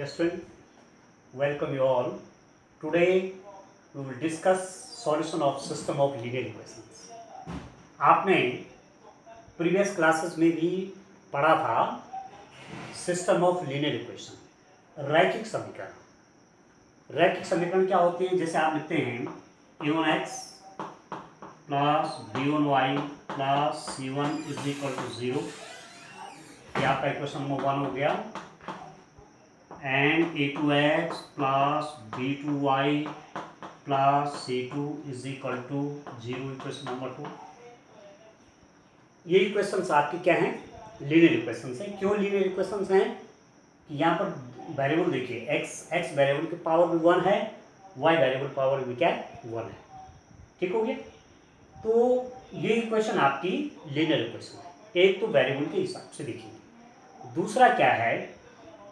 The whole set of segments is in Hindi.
Yes, friend, welcome you all. Today we will discuss solution of system of linear equations. आपने प्रीवियस क्लासेस में भी पढ़ा था सिस्टम ऑफ लीनियर इक्वेशन, रैखिक समीकरण। रैखिक समीकरण क्या होते हैं? जैसे आप लिखते हैं a1x plus b1y plus c1 is equal to 0, ये आपका इक्वेशन नंबर 1 हो गया। And a2x plus b2y plus c2 is equal to 0, equation number 2। ये इक्वेशंस आपकी क्या हैं? लीनियर इक्वेशंस हैं। क्यों लीनियर इक्वेशंस हैं? यहाँ पर वेरिएबल देखिए, x वेरिएबल की पावर भी 1 है, y वेरिएबल पावर भी क्या है? 1 है। ठीक हो गया? तो ये इक्वेशन आपकी लीनियर इक्वेशन है। एक तो वेरिएबल के हिसाब से देखेंगे। दूसरा क्या है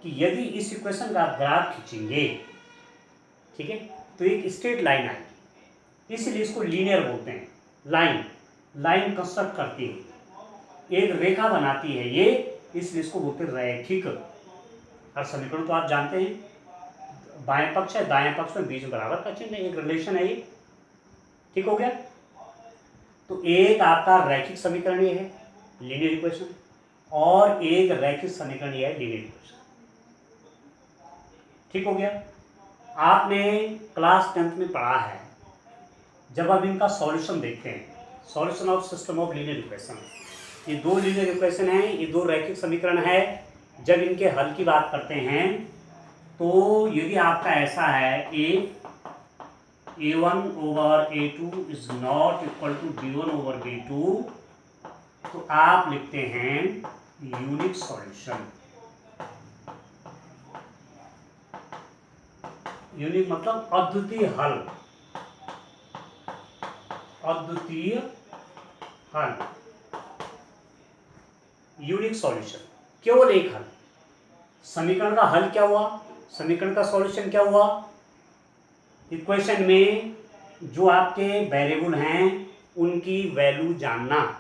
कि यदि इस इक्वेशन का आप ग्राफ खींचेंगे, ठीक है, तो एक स्ट्रेट लाइन आएगी, इसलिए इसको लीनियर बोलते हैं। लाइन कंस्ट्रक्ट करती है, एक रेखा बनाती है ये, इसलिए इसको बोलते हैं रैखिक। और समीकरण तो आप जानते हैं, बाएं पक्ष है दाएं पक्ष में बीच बराबर का चिन्ह, एक रिलेशन है ये। ठीक हो गया? तो एक आपका रैखिक समीकरण ये है लीनियर इक्वेशन, और एक रैखिक समीकरण ये है लीनियर इक्वेशन। ठीक हो गया? आपने क्लास 10th में पढ़ा है, जब आप इनका सॉल्यूशन देखते हैं, solution of system of linear equation, ये दो लीनियर इक्वेशन हैं, ये दो रैखिक समीकरण है। जब इनके हल की बात करते हैं तो यदि आपका ऐसा है a1 over a2 is not equal to b1 over b2, तो आप लिखते हैं यूनिक सॉल्यूशन। यूनिक मतलब अद्वितीय हल, अद्वितीय हल, यूनिक सॉल्यूशन, केवल एक हल। समीकरण का हल क्या हुआ? समीकरण का सॉल्यूशन क्या हुआ? इक्वेशन में जो आपके वेरिएबल हैं उनकी वैल्यू जानना।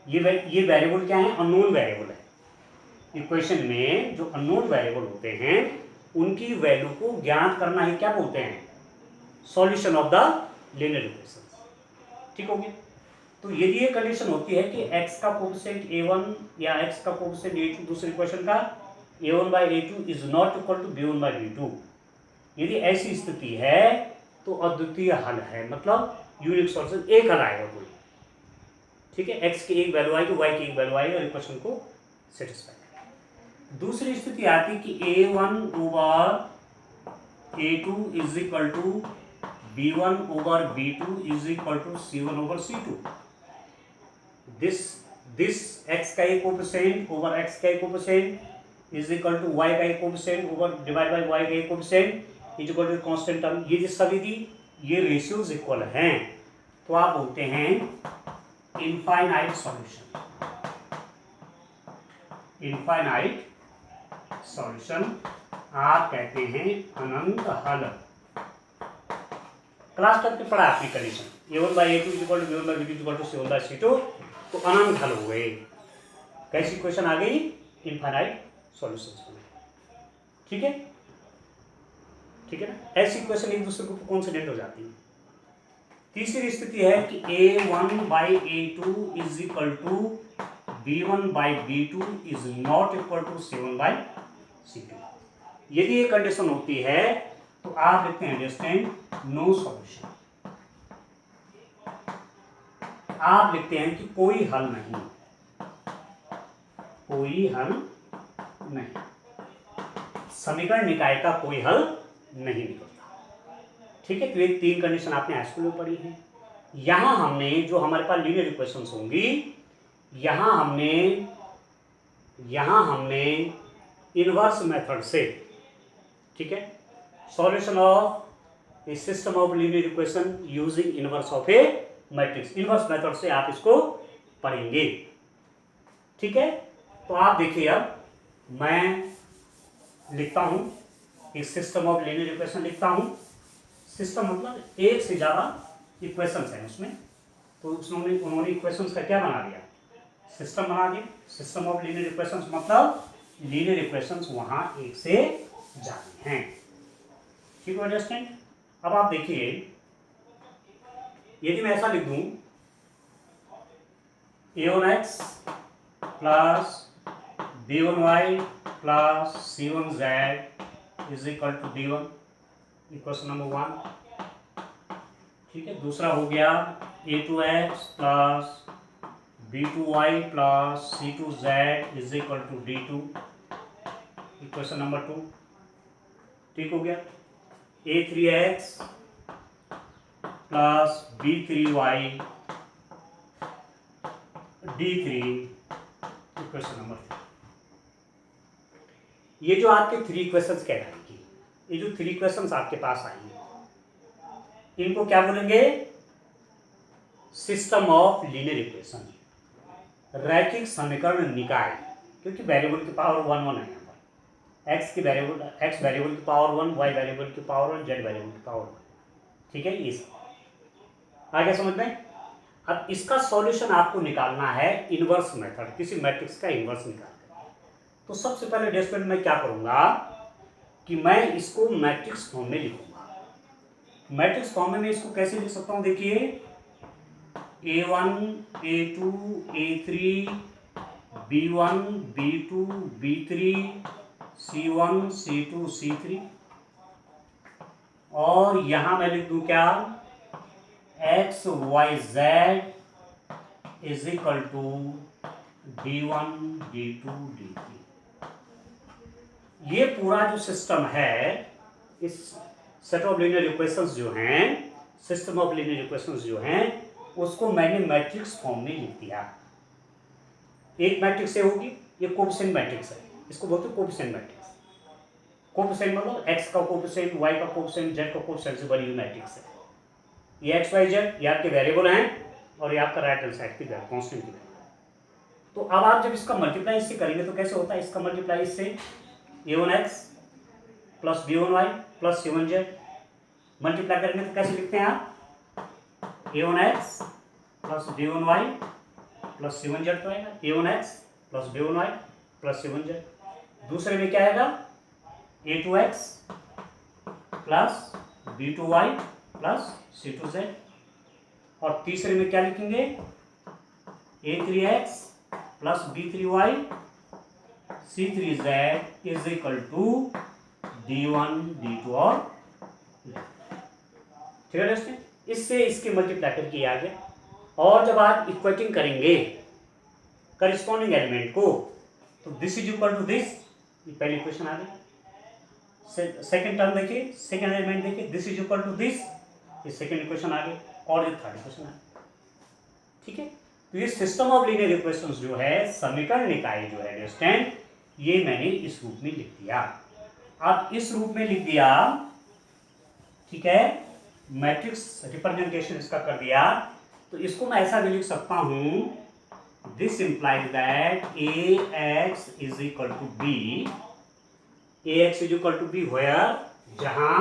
ये वेरिएबल क्या है? अननोन वेरिएबल है। इक्वेशन में जो अननोन वेरिएबल होते हैं उनकी वैल्यू को ज्ञात करना ही क्या बोलते हैं? Solution of the linear equation. ठीक हो गया? तो यदि ये कंडीशन होती है कि x का कोएफिशिएंट a1 या x का कोएफिशिएंट a2, दूसरे इक्वेशन का a1 by a2 is not equal to b1 by b2, यदि ऐसी स्थिति है तो अद्वितीय हल है, मतलब यूनिक सॉल्यूशन, एक हल आएगा कोई। ठीक है? x की एक वैल्यू आएगी, y की एक वैल्यू आएगी और इक्वेशन को सेटिस्फाई करेगा। दूसरी स्थिति आती कि a1 over a2 is equal to b1 over b2 is equal to c1 over c2। This x का एक कोएफिशिएंट ओवर x का एक coefficient is equal to y का एक coefficient over divide by y का एक coefficient is equal to constant term. ये जो सभी दी ये रेशियोज इक्वल हैं, तो आप बोलते हैं इनफाइनाइट सॉल्यूशन। इनफाइनाइट सॉल्यूशन आप कहते हैं अनंत हल। क्लास 10 में पढ़ा आपकी condition a1 by a2 is equal to b1 by b2 is equal to c1 by c2, तो अनंत हल हो गए। कैसी क्वेश्चन आ गई? इनफाइनाइट सॉल्यूशंस बने। ठीक है? ठीक है ना? ऐसी क्वेश्चन एक दूसरे को कोइंसिडेंट हो जाती है। तीसरी स्थिति है कि a1 by a2 is equal to b1 by b2 is not equal to c1 by c2। यदि ये कंडीशन होती है तो आप लिखते हैं अंडरस्टैंड नो सॉल्यूशन। आप लिखते हैं कि कोई हल नहीं, कोई हल नहीं, समीकरण निकाय का कोई हल नहीं निकलता। ठीक है? तो ये तीन कंडीशन आपने हाई स्कूल में पढ़ी है। यहां हमने जो हमारे पास लीनियर इक्वेशंस होंगी, यहां हमने इनवर्स मेथड से, ठीक है, solution of A system of linear equation using inverse of A matrix, inverse method से आप इसको पढ़ेंगे। ठीक है? तो आप देखिए, अब मैं लिखता हूं एक सिस्टम ऑफ लीनियर इक्वेशन लिखता हूं। सिस्टम मतलब एक से ज्यादा इक्वेशंस हैं उसमें, तो उन्होंने इक्वेशंस का क्या बना दिया? सिस्टम बना दिया। सिस्टम ऑफ लीनियर इक्वेशंस मतलब लीनियर इक्वेशंस वहां एक से ज्यादा हैं। ठीक है, अंडरस्टैंड। अब आप देखिए, यदि मैं ऐसा लिख दूं a1x plus b1y plus c1z is equal to d1, equation number 1। ठीक है, दूसरा हो गया a2x plus b2y plus c2z is equal to d2, equation number 2। ठीक हो गया, a3x plus b3y d3, equation number 3। ये जो आपके 3 इक्वेशंस कहलाएंगी, ये जो 3 इक्वेशंस आपके पास आएंगे, इनको क्या बोलेंगे? सिस्टम ऑफ लीनियर इक्वेशन, रैखिक समीकरण निकाय। क्योंकि वेरिएबल की पावर 1 1 है यहाँ पर, x वेरिएबल की पावर 1, y वेरिएबल की पावर 1, z वेरिएबल की पावर 1। ठीक है, ये सब आ गया समझ में। अब इसका सॉल्यूशन आपको निकालना है इनवर्स मेथड, किसी मैट्रिक्स का इनवर्स निकालना। तो सबसे पहले डेस्पेंट में क्या करूंगा कि मैं इसको मैट्रिक्स फॉर्म में लिखूंगा। मैट्रिक्स फॉर्म में मैं इसको कैसे लिख सकता हूं? देखिए, a1 a2 a3 b1 b2 b3 c1 c2 c3, और यहां मैं लिख दूं क्या? x y z is equal to d1 d2 d3। ये पूरा जो सिस्टम है, इस सेट ऑफ लीनियर इक्वेशंस जो हैं, सिस्टम ऑफ लीनियर इक्वेशंस जो हैं, उसको मैंने मैट्रिक्स फॉर्म में लिख दिया। एक मैट्रिक्स से होगी, ये कोफिशिएंट मैट्रिक्स है, इसको बोलते हैं कोफिशिएंट मैट्रिक्स। कोफिशिएंट मतलब x का कोफिशिएंट, y का कोफिशिएंट, z का कोफिशिएंट से बनी हुई मैट्रिक्स है। ये x y z ये आपके वेरिएबल हैं, और ये आपका राइट हैंड साइड की कांस्टेंट की वैल्यू है। तो अब आप जब इसका मल्टीप्लाई इससे करेंगे तो कैसे होता है? इसका मल्टीप्लाई इससे a1x plus b1y plus c1z, multiply करेंगे तो कैसे लिखते हैं आप? a1x plus b1y plus c1z तो आएगा, a1x plus b1y plus c1z। दूसरे में क्या आएगा? a2x plus b2y plus c2z। और तीसरे में क्या लिखेंगे? a3x plus b3y c3z is equal to d1 d2 और ठीक है दोस्तों। इससे इसके मल्टीप्लाई करके आ गया। और जब आप इक्वेटिंग करेंगे करिस्पॉन्डिंग एलिमेंट को, तो this is equal to this, ये पहली इक्वेशन आ गई। सेकंड टर्म देखिए, सेकंड एलिमेंट देखिए, this is equal to this, ये सेकंड इक्वेशन आ गई, और ये थर्ड इक्वेशन आ गई। ठीक है, तो ये सिस्टम ऑफ लीनियर इक्वेशंस जो है, समीकरण निकाय जो है अंडरस्टैंड, ये मैंने इस रूप में लिख दिया। अब इस रूप में लिख दिया, ठीक है, मैट्रिक्स रिप्रेजेंटेशन इसका कर दिया। तो इसको मैं ऐसा भी लिख सकता हूं, this implies that ax is equal to b, ax is equal to b where, जहां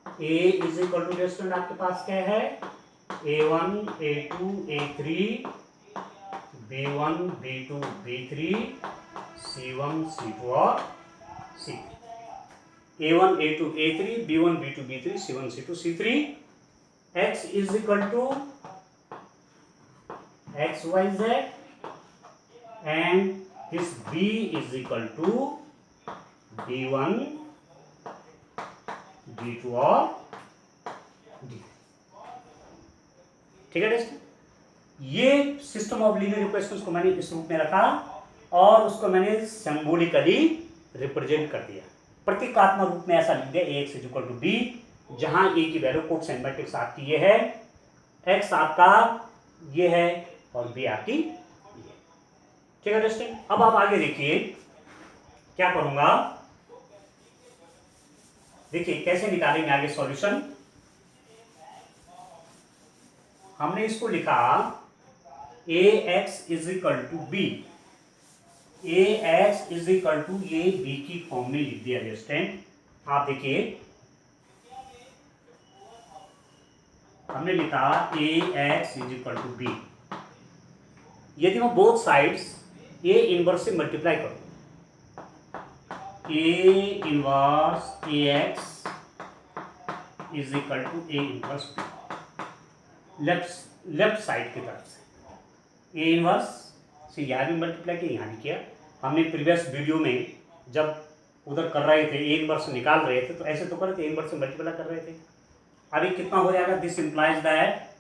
a is equal to restaurant आपके पास क्या है? a1 a2 a3 b1 b2 b3 c1 c2 और c3, a1 a2 a3 b1 b2 b3 c1 c2 c3। x is equal to x y z, and this b is equal to d1 d2 और d3। ठीक है दोस्तों, ये सिस्टम ऑफ लीनियर इक्वेशंस को मैंने इस रूप में रखा, और उसको मैंने सिंबॉलिकली रिप्रेजेंट कर दिया, प्रतीकात्मक रूप में ऐसा लिख दिया, ax is equal to b, जहां a की वैल्यू कोफिशिएंट मैट्रिक्स आपकी ये है, x आपका ये है, और b आपकी ये। ठीक है दोस्तों, अब आप आगे देखिए क्या करूंगा, देखिए कैसे निकालेंगे आगे सॉल्यूशन। हमने इसको लिखा ax is equal to b, ax is equal to ये b की फॉर्म में लिख दिया अंडरस्टैंड। आप देखिए, हमने लिखा ax is equal to b। यदि मैं बोथ साइड्स ए इनवर्स से मल्टीप्लाई करो, A inverse A x is equal to A inverse B, left side की तरफ से ए इनवर्स से यहाँ भी मल्टीप्लाई किया, यहाँ भी किया। हमने प्रीवियस वीडियो में जब उधर कर रहे थे ए इनवर्स निकाल रहे थे तो ऐसे तो कर रहे थे, ए इनवर्स से मल्टीप्लाई कर रहे थे। अभी कितना हो जाएगा, this implies that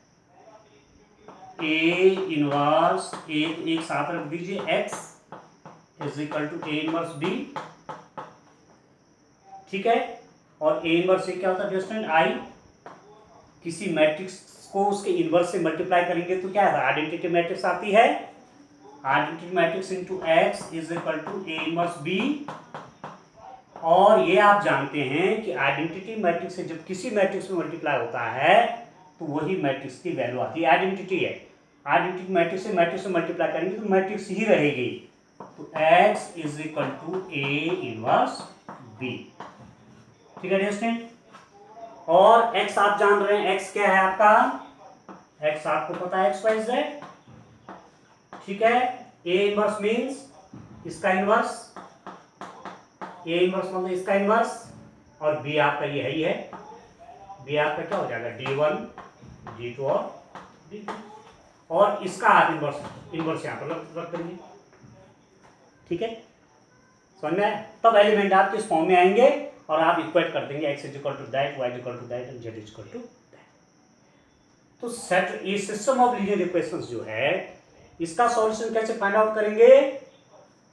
A inverse A एक साथ रख दीजिए X is equal to A inverse B, ठीक है। और ए इनवर्स से क्या होता है स्टूडेंट, आई किसी मैट्रिक्स को उसके इनवर्स से मल्टीप्लाई करेंगे तो क्या है, आइडेंटिटी मैट्रिक्स आती है, identity matrix into x is equal to A inverse B. और ये आप जानते हैं कि आइडेंटिटी मैट्रिक्स से जब किसी मैट्रिक्स में मल्टीप्लाई होता है तो वही मैट्रिक्स की वैल्यू आती है, आइडेंटिटी है। आइडेंटिटी मैट्रिक्स से मल्टीप्लाई करेंगे तो मैट्रिक्स ही रहेगी, तो x is equal to A inverse B, ठीक है डियर स्टूडेंट। और x आप जान रहे हैं, x क्या है आपका, x आपको पता है एक्स वाई जेड, ठीक है। ए इनवर्स मीन्स इसका इनवर्स, ए इनवर्स मतलब इसका इनवर्स, और बी आपका ये है ही है, बी आपका क्या हो जाएगा d1 d2 और d3, और इसका आप इनवर्स यहाँ पर रख देंगे, ठीक है। समझ में आया, तब एलिमेंट आपके इस फॉर्म में आएंगे और आप इक्वेट कर देंगे x is equal to that, y is equal to that and z is equal to that. तो सेट ये सिस्टम ऑफ लीनियर इक्वेशंस जो है इसका सॉल्यूशन कैसे फाइंड आउट करेंगे,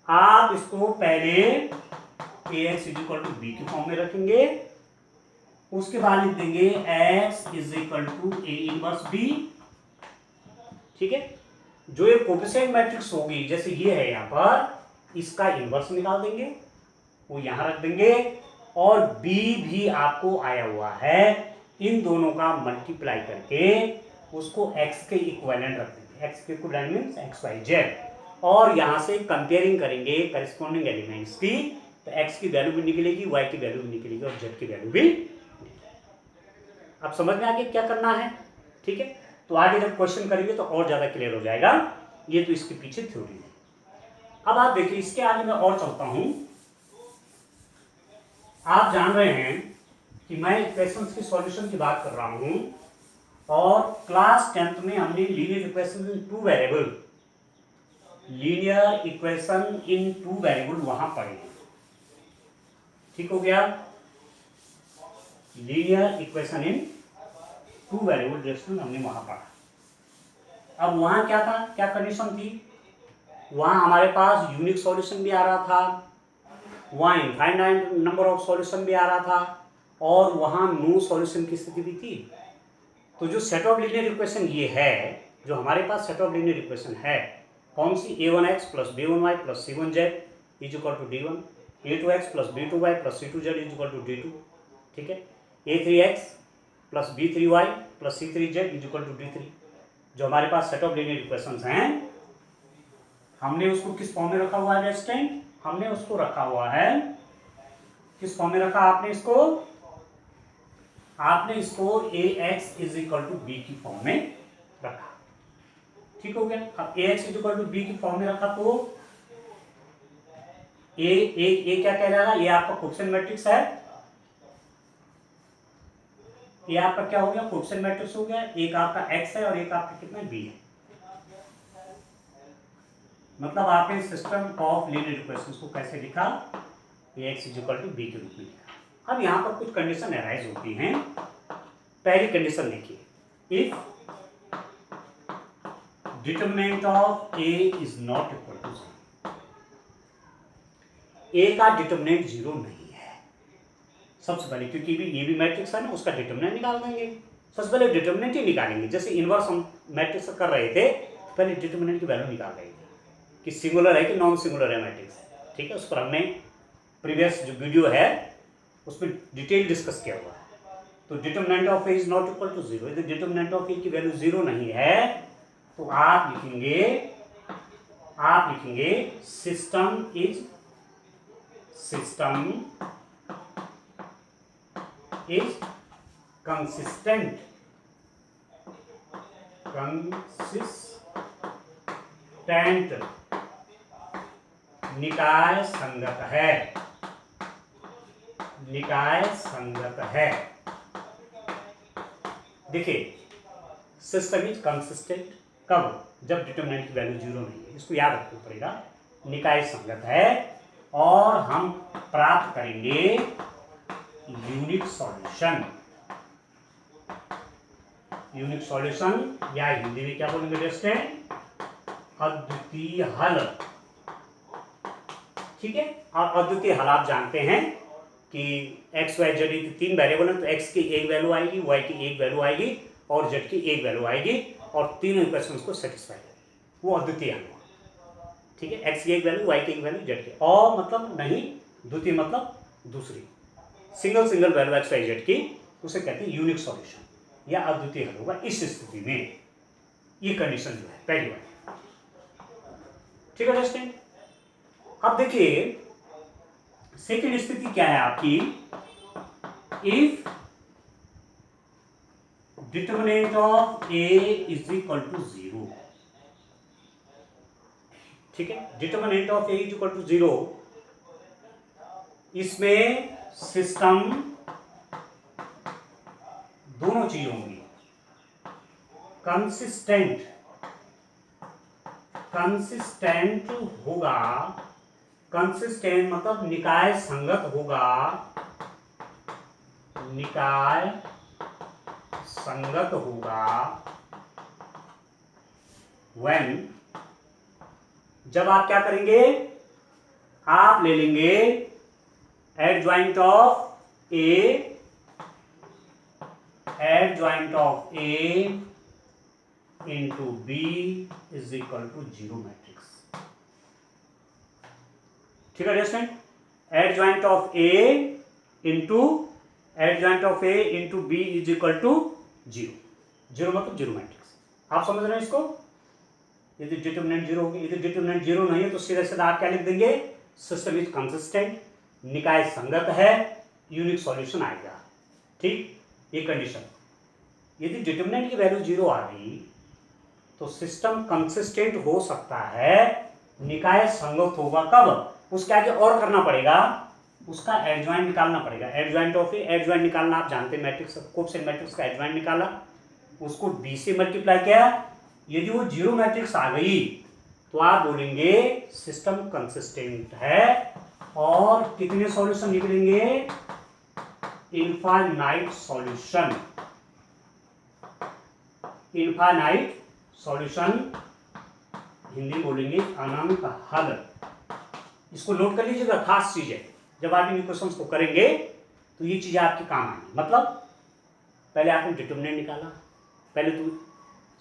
आप इसको पहले ax is equal to B के फॉर्म में रखेंगे, उसके बाद लिख देंगे x is equal to A inverse B, ठीक है। जो ये कोफिशिएंट मैट्रिक्स होगी जैसे ये है यहाँ पर, इसका इनवर्स निकाल देंगे, वो यहाँ रख देंगे, और b भी आपको आया हुआ है, इन दोनों का मल्टीप्लाई करके उसको x के इक्विवेलेंट रख देंगे, x के equivalent means x y z, और यहाँ से कंपेयरिंग करेंगे करेस्पॉन्डिंग एलिमेंट्स की, तो x की वैल्यू भी निकलेगी, y की वैल्यू भी निकलेगी और z की वैल्यू भी। अब समझ में आ गया क्या करना है, ठीक है। तो आगे जब क्वेश्चन करेंगे तो और ज्यादा क्लियर हो जाएगा, ये तो इसके पीछे थ्योरी है। अब आप देखिए इसके आगे मैं और चलता हूं। आप जान रहे हैं कि मैं इक्वेशंस की सॉल्यूशन की बात कर रहा हूं, और क्लास 10th में हमने linear equation in two variable, linear equation in two variable वहां पढ़े हैं, ठीक हो गया। Linear equation in two variable direction हमने वहां पढ़ा। अब वहां क्या था, क्या कंडीशन थी, वहां हमारे पास यूनिक सॉल्यूशन भी आ रहा था, वहां इनफाइनाइट नंबर ऑफ सॉल्यूशन भी आ रहा था, और वहां नो सॉल्यूशन की स्थिति भी थी। तो जो सेट ऑफ लीनियर इक्वेशन ये है, जो हमारे पास सेट ऑफ लीनियर इक्वेशन है, कौन सी, a1x plus b1y plus c1z is equal to d1, a2x plus b2y plus c2z is equal to d2, ठीक है, a3x plus b3y plus c3z is equal to d3। जो हमारे पास सेट ऑफ लीनियर इक्वेशंस हैं, हमने उसको किस फॉर्म में रखा हुआ है स्टूडेंट, हमने उसको रखा हुआ है, किस फॉर्म में रखा आपने इसको, आपने इसको ax is equal to B की फॉर्म में रखा, ठीक हो गया। अब ax is equal to B की फॉर्म में रखा तो ए क्या कह रहा है, ये आपका कोफिशिएंट मैट्रिक्स है, ये आपका क्या हो गया, कोफिशिएंट मैट्रिक्स हो गया, एक आपका x है और एक आपका कितना b है। मतलब आपने सिस्टम ऑफ लीनियर इक्वेशंस को कैसे लिखा, ax is equal to B के रूप में लिखा। अब यहाँ पर कुछ कंडीशन अराइज होती हैं। पहली कंडीशन देखिए, if determinant of a is not equal to 0, a का डिटरमिनेंट 0 नहीं है। सबसे पहले क्योंकि ये भी मैट्रिक्स है ना, उसका डिटरमिनेंट निकाल देंगे, सबसे पहले डिटरमिनेंट ही निकालेंगे। जैसे इनवर्स हम मैट्रिक्स कर रहे थे, पहले डिटरमिनेंट की वैल्यू निकाल रहे थे कि सिंगुलर है कि नॉन सिंगुलर है मैट्रिक्स, ठीक है। उस पर हमने प्रीवियस जो वीडियो है उसमें डिटेल डिस्कस किया हुआ है। तो determinant of A is not equal to 0, यदि डिटरमिनेंट ऑफ ए की वैल्यू 0 नहीं है तो आप लिखेंगे सिस्टम इज कंसिस्टेंट निकाय संगत है, निकाय संगत है। देखिए सिस्टम इज कंसिस्टेंट कब, जब डिटरमिनेंट की वैल्यू 0 नहीं है, इसको याद रखना पड़ेगा। निकाय संगत है और हम प्राप्त करेंगे यूनिक सॉल्यूशन। यूनिक सॉल्यूशन या हिंदी में क्या बोलेंगे दोस्तों, अद्वितीय हल। ठीक है, और अद्वितीय हल आप जानते हैं कि एक्स वाई जेड की 3 वेरिएबल है, तो एक्स की एक वैल्यू आएगी, वाई की एक वैल्यू आएगी और जेड की एक वैल्यू आएगी और तीनों इक्वेशंस को सेटिस्फाई करें, वो अद्वितीय हल हुआ। ठीक है, एक्स की एक वैल्यू, वाई की एक वैल्यू, जेड की, और मतलब नहीं, द्वितीय मतलब दूसरी single value x y z की, उसे कहते हैं यूनिक सॉल्यूशन या अद्वितीय हल होगा इस स्थिति में। ये कंडीशन जो है पहली बार। ठीक है दोस्तों, अब देखिए सेकेंड स्थिति क्या है आपकी, if determinant of A is equal to 0। ठीक है, determinant of A is equal to 0, इसमें सिस्टम दोनों चीजें होंगी, कंसिस्टेंट, कंसिस्टेंट होगा, कंसिस्टेंट मतलब निकाय संगत होगा, निकाय संगत होगा when, जब आप क्या करेंगे, आप ले लेंगे adjoint of A, adjoint of A into B is equal to 0 matrix. ठीक है दोस्तों, adjoint of A into, adjoint of A into B is equal to 0, 0 मतलब 0 मैट्रिक्स। आप समझ रहे हैं इसको, यदि डिटरमिनेंट 0 होगी, यदि डिटरमिनेंट 0 नहीं है तो सीधे सीधा आप क्या लिख देंगे, सिस्टम इज कंसिस्टेंट, निकाय संगत है, यूनिक सॉल्यूशन आएगा। ठीक, ये कंडीशन। यदि डिटरमिनेंट की वैल्यू 0 आ गई तो सिस्टम कंसिस्टेंट हो सकता है, निकाय संगत होगा कब, उसके आगे और करना पड़ेगा, उसका एडजॉइंट निकालना पड़ेगा। एडजॉइंट ऑफ ए, एडजॉइंट निकालना आप जानते हैं, मैट्रिक्स कोएफिशिएंट मैट्रिक्स का एडजॉइंट निकाला, उसको बी से मल्टीप्लाई किया, यदि वो 0 मैट्रिक्स आ गई तो आप बोलेंगे सिस्टम कंसिस्टेंट है और कितने सॉल्यूशन निकलेंगे, infinite solution, infinite solution, Hindi बोलेंगे अनंत हल। इसको नोट कर लीजिएगा, खास चीज है, जब आप इन क्वेश्चंस को करेंगे तो ये चीजें आपके काम आएंगी। मतलब पहले आपने डिटरमिनेंट निकाला, पहले तो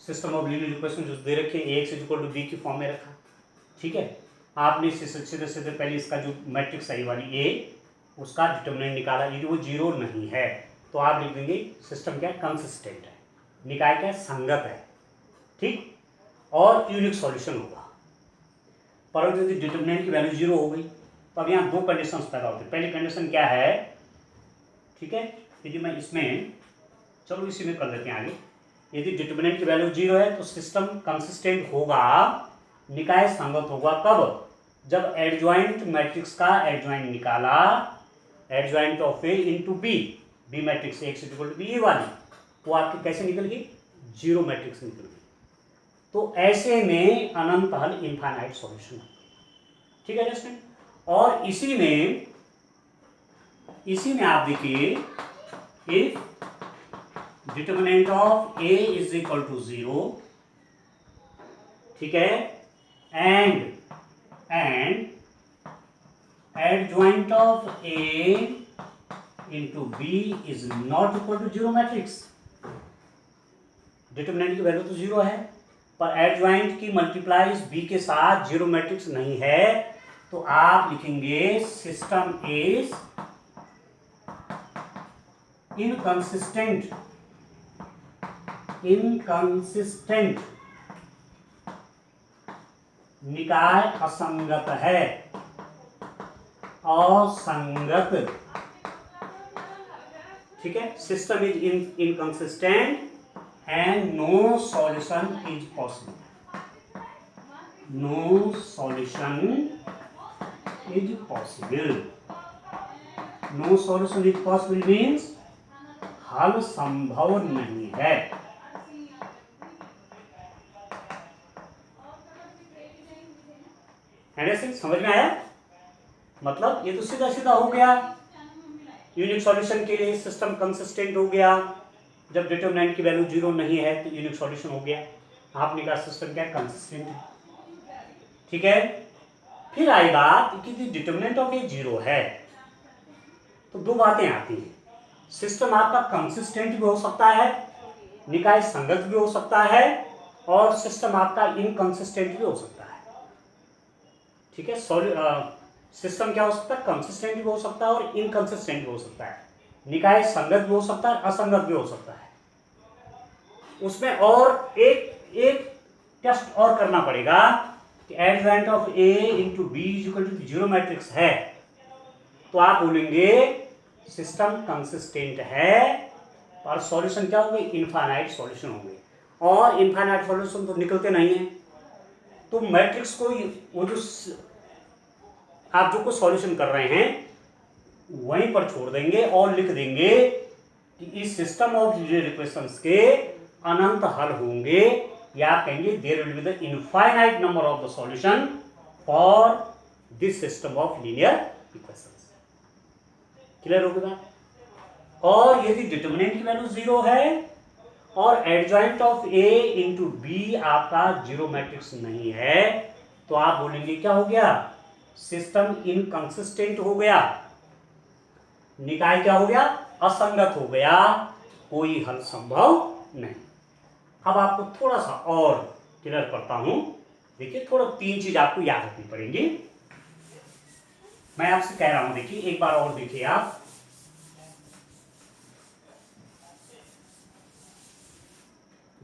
सिस्टम ऑफ लीनियर इक्वेशन जो दे रखे हैं x is equal to B की फॉर्म में रखा। ठीक है, आपने सीधे सीधे पहले इसका जो मैट्रिक्स आई वाली ए, उसका डिटरमिनेंट निकाला, यदि वो 0 नहीं है तो आप लिख देंगे सिस्टम क्या कंसिस्टेंट है, निकाय क्या संगत है। ठीक, और यूनिक सॉल्यूशन होगा। परंतु यदि डिटरमिनेंट की वैल्यू 0 हो गई तो अब यहाँ दो कंडीशंस पैदा होती है। पहली कंडीशन क्या है, ठीक है, यदि मैं इसमें, चलो इसी में कर देते हैं आगे, यदि डिटरमिनेंट की वैल्यू 0 है तो सिस्टम कंसिस्टेंट होगा, निकाय संगत होगा कब, जब एडजॉइंट मैट्रिक्स का एडजॉइंट निकाला, adjoint of A into B, B matrix x equal to B, ये वाली वो आपकी कैसे निकल गई, 0 मैट्रिक्स निकल गई। तो ऐसे में अनंत हल, इनफाइनाइट सॉल्यूशन। ठीक है दोस्तों, और इसी में आप देखिए, if determinant of A is equal to 0, ठीक है, and adjoint of A into B is not equal to 0 matrix. Determinant की वैल्यू तो 0 है पर एडजॉइंट की मल्टीप्लाइज बी के साथ 0 मैट्रिक्स नहीं है, तो आप लिखेंगे सिस्टम इज इनकंसिस्टेंट, इनकंसिस्टेंट, निकाय असंगत है, असंगत। ठीक है, system is inconsistent and no solution is possible, no solution is possible. No solution is possible means हल संभव नहीं है। ऐसे समझ में आया? मतलब ये तो सीधा सीधा हो गया। यूनिक सॉल्यूशन के लिए सिस्टम कंसिस्टेंट हो गया। जब डिटरमिनेंट की वैल्यू 0 नहीं है तो यूनिक सॉल्यूशन हो गया। आपने कहा सिस्टम क्या कंसिस्टेंट है। ठीक है, फिर आई बात कि डिटरमिनेंट ऑफ ए 0 है तो दो बातें आती हैं। सिस्टम आपका कंसिस्टेंट भी हो सकता है, निकाय संगत भी हो सकता है, और सिस्टम आपका इनकंसिस्टेंट भी हो सकता है। ठीक है, सिस्टम क्या हो सकता है? कंसिस्टेंट भी हो सकता है और इनकंसिस्टेंट भी हो सकता है। निकाय संगत भी हो सकता है, असंगत भी हो सकता है। उसमें और एक एक टेस्ट और करना पड़ेगा कि adjoint of A into B equal to 0 matrix है तो आप बोलेंगे सिस्टम कंसिस्टेंट है और सॉल्यूशन क्या होंगे? इनफाइनाइट सॉल्यूशन होंगे। और इनफाइनाइट सॉल्यूशन तो निकलते नहीं है, तो मैट्रिक्स को वो जो आप जो कुछ सॉल्यूशन कर रहे हैं वहीं पर छोड़ देंगे और लिख देंगे कि इस सिस्टम ऑफ लीनियर इक्वेशंस के अनंत हल होंगे, या आप कहेंगे there will be the infinite number of the solution for this system of linear equations. Clear हो गया? और यदि डिटरमिनेंट की वैल्यू 0 है और adjoint of A into B आपका 0 मैट्रिक्स नहीं है तो आप बोलेंगे क्या हो गया? सिस्टम इनकंसिस्टेंट हो गया, निकाय क्या हो गया? असंगत हो गया, कोई हल संभव नहीं। अब आपको थोड़ा सा और क्लियर करता हूं। देखिए, थोड़ा 3 चीज आपको याद रखनी पड़ेंगी। मैं आपसे कह रहा हूं, देखिए एक बार और देखिए आप।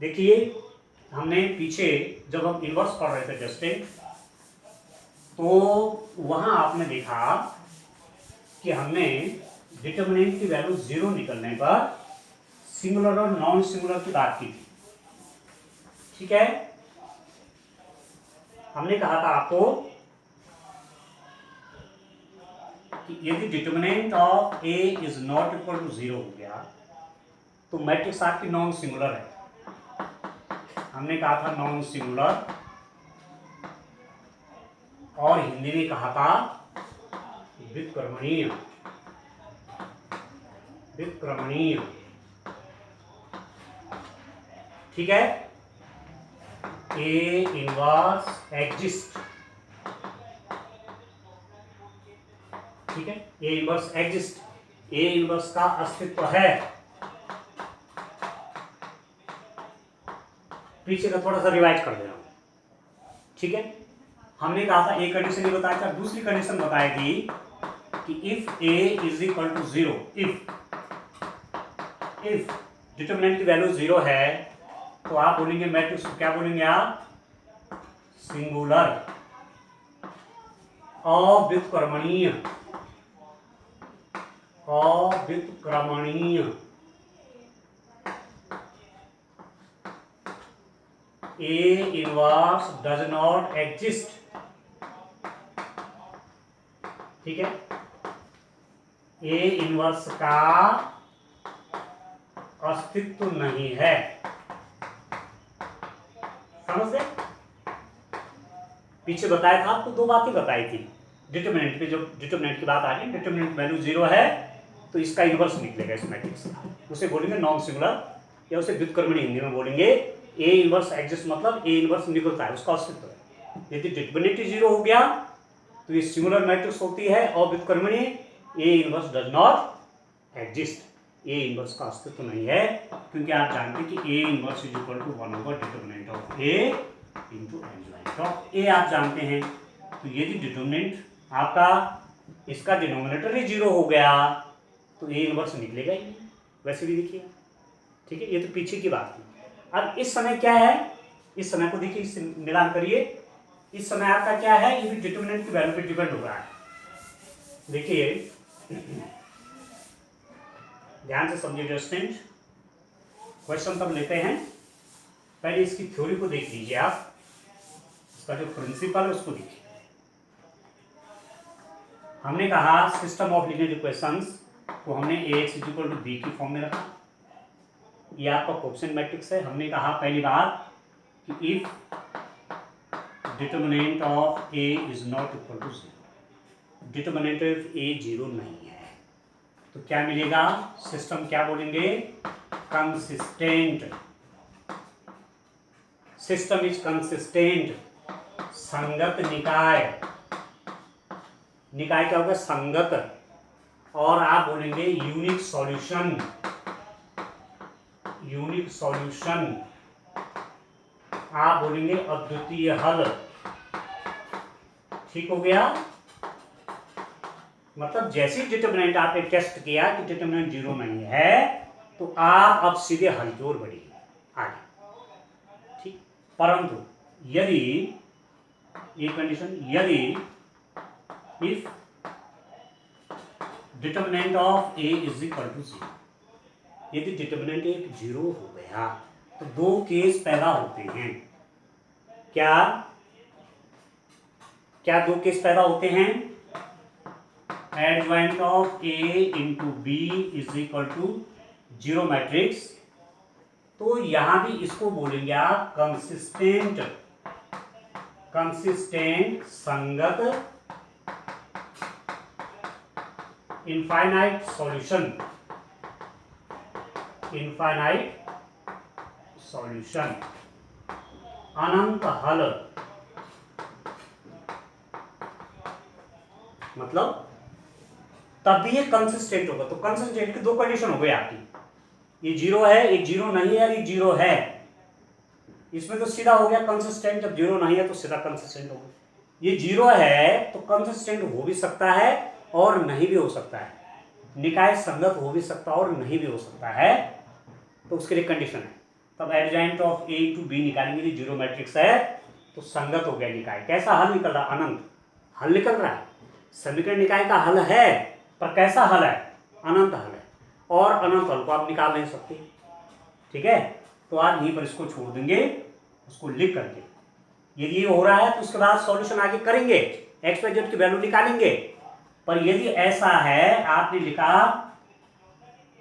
देखिए, हमने पीछे जब हम इनवर्स पढ़ रहे थे टेस्टिंग, तो वहां आपने देखा कि हमने डिटरमिनेंट की वैल्यू 0 निकलने पर सिंगुलर और नॉन सिंगुलर की बात की थी। ठीक है, हमने कहा था आपको कि यदि determinant of A is not equal to 0 हो गया तो मैट्रिक्स आपकी नॉन सिंगुलर है। हमने कहा था नॉन सिंगुलर, और हिंदी में कहा था व्युत्क्रमणीय। व्युत्क्रमणीय, ठीक है। ए इनवर्स एग्जिस्ट, ठीक है, A inverse exist, A inverse का अस्तित्व है। पीछे का थोड़ा सा रिवाइज कर दे रहा हूं। ठीक है, हमने कहा था एक कंडीशन ये बताया था, दूसरी कंडीशन बताई थी कि if A is equal to 0, if determinant की वैल्यू 0 है तो आप बोलेंगे मैट्रिक्स को क्या बोलेंगे आप? सिंगुलर, अव्युत्क्रमणीय, अव्युत्क्रमणीय। A inverse does not exist, ठीक है, ए इनवर्स का अस्तित्व नहीं है। समझ गए? पीछे बताया था आपको, दो बातें बताई थी। डिटरमिनेंट पे, जो डिटरमिनेंट की बात आ रही है, डिटरमिनेंट वैल्यू 0 है तो इसका इनवर्स निकलेगा इस मैट्रिक्स का, उसे बोलेंगे नॉन सिंगुलर, या उसे व्युत्क्रमणीय हिंदी में बोलेंगे। ए इनवर्स एग्जिस्ट मतलब ए इनवर्स निकलता है, उसका अस्तित्व है। यदि डिटरमिनेंट 0 हो गया तो ये सिंगुलर मैट्रिक्स होती है, और व्युत्क्रमणीय A inverse does not exist, A inverse का अस्तित्व नहीं है, क्योंकि आप जानते हैं कि A inverse is equal to 1/डिटरमिनेंट of A into adjoint of A, आप जानते हैं। तो यदि डिटरमिनेंट आपका इसका डिनोमिनेटर ही 0 हो गया तो ए इनवर्स निकलेगा ही नहीं, वैसे भी देखिए। ठीक है, ये तो पीछे की बात है। अब इस समय क्या है? इस समय को देखिए, इससे मिलान करिए। इस समय आपका क्या है? ये भी डिटरमिनेंट की वैल्यू पे डिपेंड हो रहा है। देखिए, ध्यान से समझिए स्टूडेंट, क्वेश्चन तब लेते हैं, पहले इसकी थ्योरी को देख लीजिए आप, इसका जो प्रिंसिपल है उसको देखिए। हमने कहा सिस्टम ऑफ लीनियर इक्वेशंस को हमने Ax इक्वल टू बी की फॉर्म में रखा। ये आपका क्वेश्चन मैट्रिक्स है। हमने कहा पहली बात कि if determinant of A is not equal to zero, determinant of A zero नहीं है, तो क्या मिलेगा? सिस्टम क्या बोलेंगे? कंसिस्टेंट। सिस्टम इज कंसिस्टेंट, संगत निकाय। निकाय क्या होगा? संगत। और आप बोलेंगे यूनिक सॉल्यूशन। यूनिक सॉल्यूशन आप बोलेंगे अद्वितीय हल। ठीक हो गया? मतलब जैसे ही डिटर्मिनेंट आपने टेस्ट किया कि डिटर्मिनेंट जीरो नहीं है, तो आप अब सीधे हल की ओर बढ़िए आगे। ठीक। परंतु यदि ये कंडीशन, यदि if determinant of A is equal to zero, यदि डिटर्मिनेंट एक जीरो हो गया तो दो केस पैदा होते हैं। क्या क्या दो केस पैदा होते हैं? Adjoint of A into B is equal to zero matrix. तो यहां भी इसको बोलेंगे आप कंसिस्टेंट। कंसिस्टेंट संगत इनफाइनाइट सॉल्यूशन। इनफाइनाइट सॉल्यूशन, अनंत हल। मतलब तब भी ये कंसिस्टेंट होगा। तो कंसिस्टेंट की दो कंडीशन हो गई आपकी, ये जीरो है, एक जीरो नहीं है, एक जीरो है। इसमें तो सीधा हो गया कंसिस्टेंट, जब जीरो नहीं है तो सीधा कंसिस्टेंट हो गया। ये जीरो है तो कंसिस्टेंट हो भी सकता है और नहीं भी हो सकता है, निकाय संगत हो भी सकता है और नहीं भी हो सकता है, तो उसके लिए कंडीशन है। तब adjoint of A to B निकालेंगे, जीरो मैट्रिक्स है तो संगत हो गया निकाय। कैसा हल निकल रहा? अनंत हल निकल रहा है। समीकरण निकाय का हल है, पर कैसा हल है? अनंत हल है। और अनंत हल को आप निकाल नहीं सकते। ठीक है, तो आप यहीं पर इसको छोड़ देंगे, उसको लिख करके। यदि ये हो रहा है तो उसके बाद सॉल्यूशन आगे करेंगे, एक्स वाई जेड की वैल्यू निकालेंगे। पर यदि ऐसा है, आपने लिखा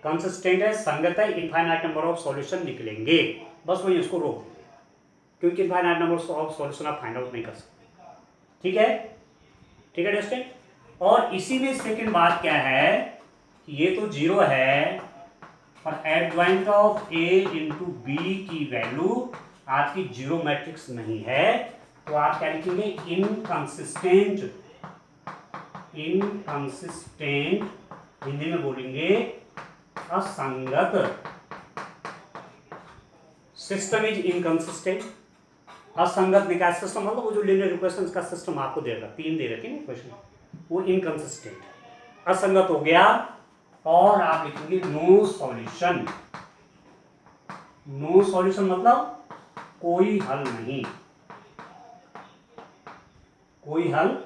कंसिस्टेंट है, संगत है, इनफाइनाइट नंबर ऑफ सॉल्यूशन निकलेंगे, बस वही उसको रोक देंगे, क्योंकि इनफाइनाइट नंबर ऑफ सॉल्यूशन आप फाइंड आउट नहीं कर सकते। ठीक है? ठीक है दोस्तों। और इसी में सेकंड बात क्या है कि ये तो जीरो है, और adjoint of A into B की वैल्यू आपकी जीरो मैट्रिक्स नहीं है, तो आप क्या लिखेंगे? इनकंसिस्टेंट। इनकंसिस्टेंट हिंदी में बोलेंगे असंगत। System is inconsistent. असंगत निकाय सिस्टम मतलब वो जो लीनियर इक्वेशंस का सिस्टम आपको दे रखा, तीन दे रखे ना इक्वेशन, वो इनकंसिस्टेंट, असंगत हो गया। और आप लिखेंगे नो सॉल्यूशन। नो सॉल्यूशन मतलब कोई हल नहीं, कोई हल।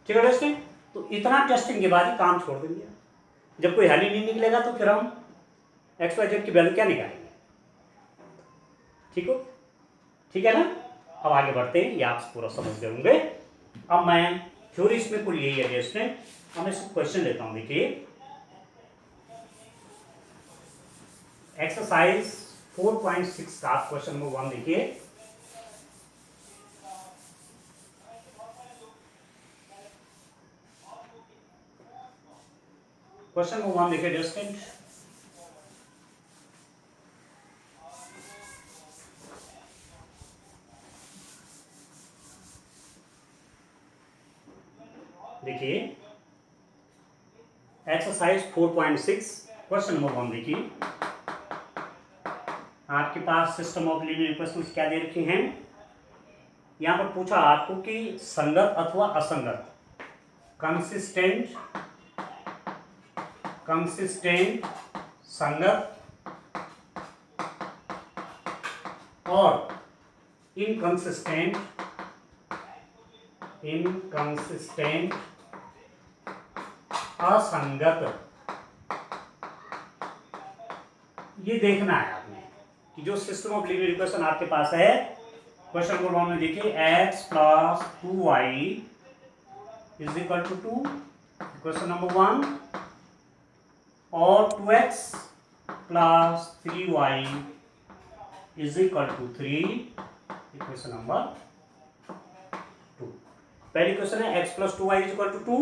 ठीक है दोस्तों? तो इतना टेस्टिंग के बाद ही काम छोड़ देंगे। जब कोई हल ही नहीं निकलेगा तो फिर हम एक्स वाई जेड की वैल्यू क्या निकालेंगे? ठीक हो? ठीक है ना? अब आगे बढ़ते हैं, ये आप पूरा समझ गए होंगे। अब मैं थ्योरी इसमें कुल यही है दोस्तों। अब मैं इसको क्वेश्चन लेता हूं। देखिए एक्सरसाइज 4.6 का क्वेश्चन नंबर 1 देखिए। क्वेश्चन नंबर 1 देखिए दोस्तों। देखिए एक्सरसाइज 4.6 क्वेश्चन नंबर 1 देखिए। आपके पास सिस्टम ऑफ लीनियर इक्वेशंस क्या दे रखे हैं? यहां पर पूछा आपको कि संगत अथवा असंगत, कंसिस्टेंट, कंसिस्टेंट, संगत और इनकंसिस्टेंट, इनकंसिस्टेंट, असंगत। ये देखना है आपने कि जो सिस्टम ऑफ लीनियर इक्वेशन आपके पास है, क्वेश्चन नंबर 1 में देखिए x plus 2y is equal to 2, equation number 1, और 2x plus 3y is equal to 3, equation number 2। पहली क्वेश्चन है x plus 2y is equal to 2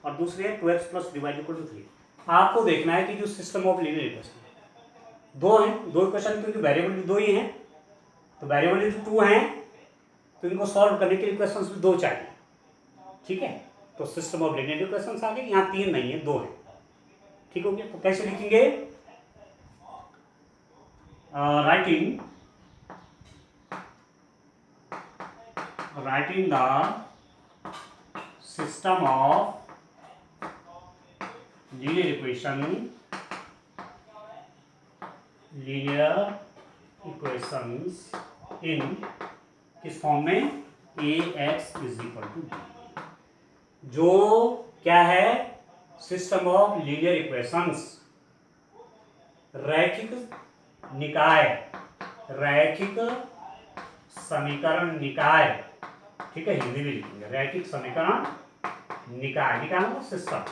और दूसरी है 2x plus 3y is equal to 3। आपको देखना है कि जो सिस्टम ऑफ लीनियर इक्वेशन दो हैं, दो इक्वेशन क्योंकि वेरिएबल भी दो ही हैं, तो वेरिएबल जो 2 हैं तो इनको सॉल्व करने के लिए इक्वेशंस भी दो चाहिए, ठीक है। तो सिस्टम ऑफ लीनियर इक्वेशंस आ गए, यहाँ 3 नहीं है, 2 है, ठीक हो गया। तो कैसे लिखेंगे, writing the system of linear equations in किस फॉर्म में, ax is equal to b। जो क्या है, सिस्टम ऑफ लीनियर इक्वेशंस, रैखिक निकाय, रैखिक समीकरण निकाय, ठीक है, हिंदी में लिखेंगे रैखिक समीकरण निकाय, निकाय मतलब सिस्टम।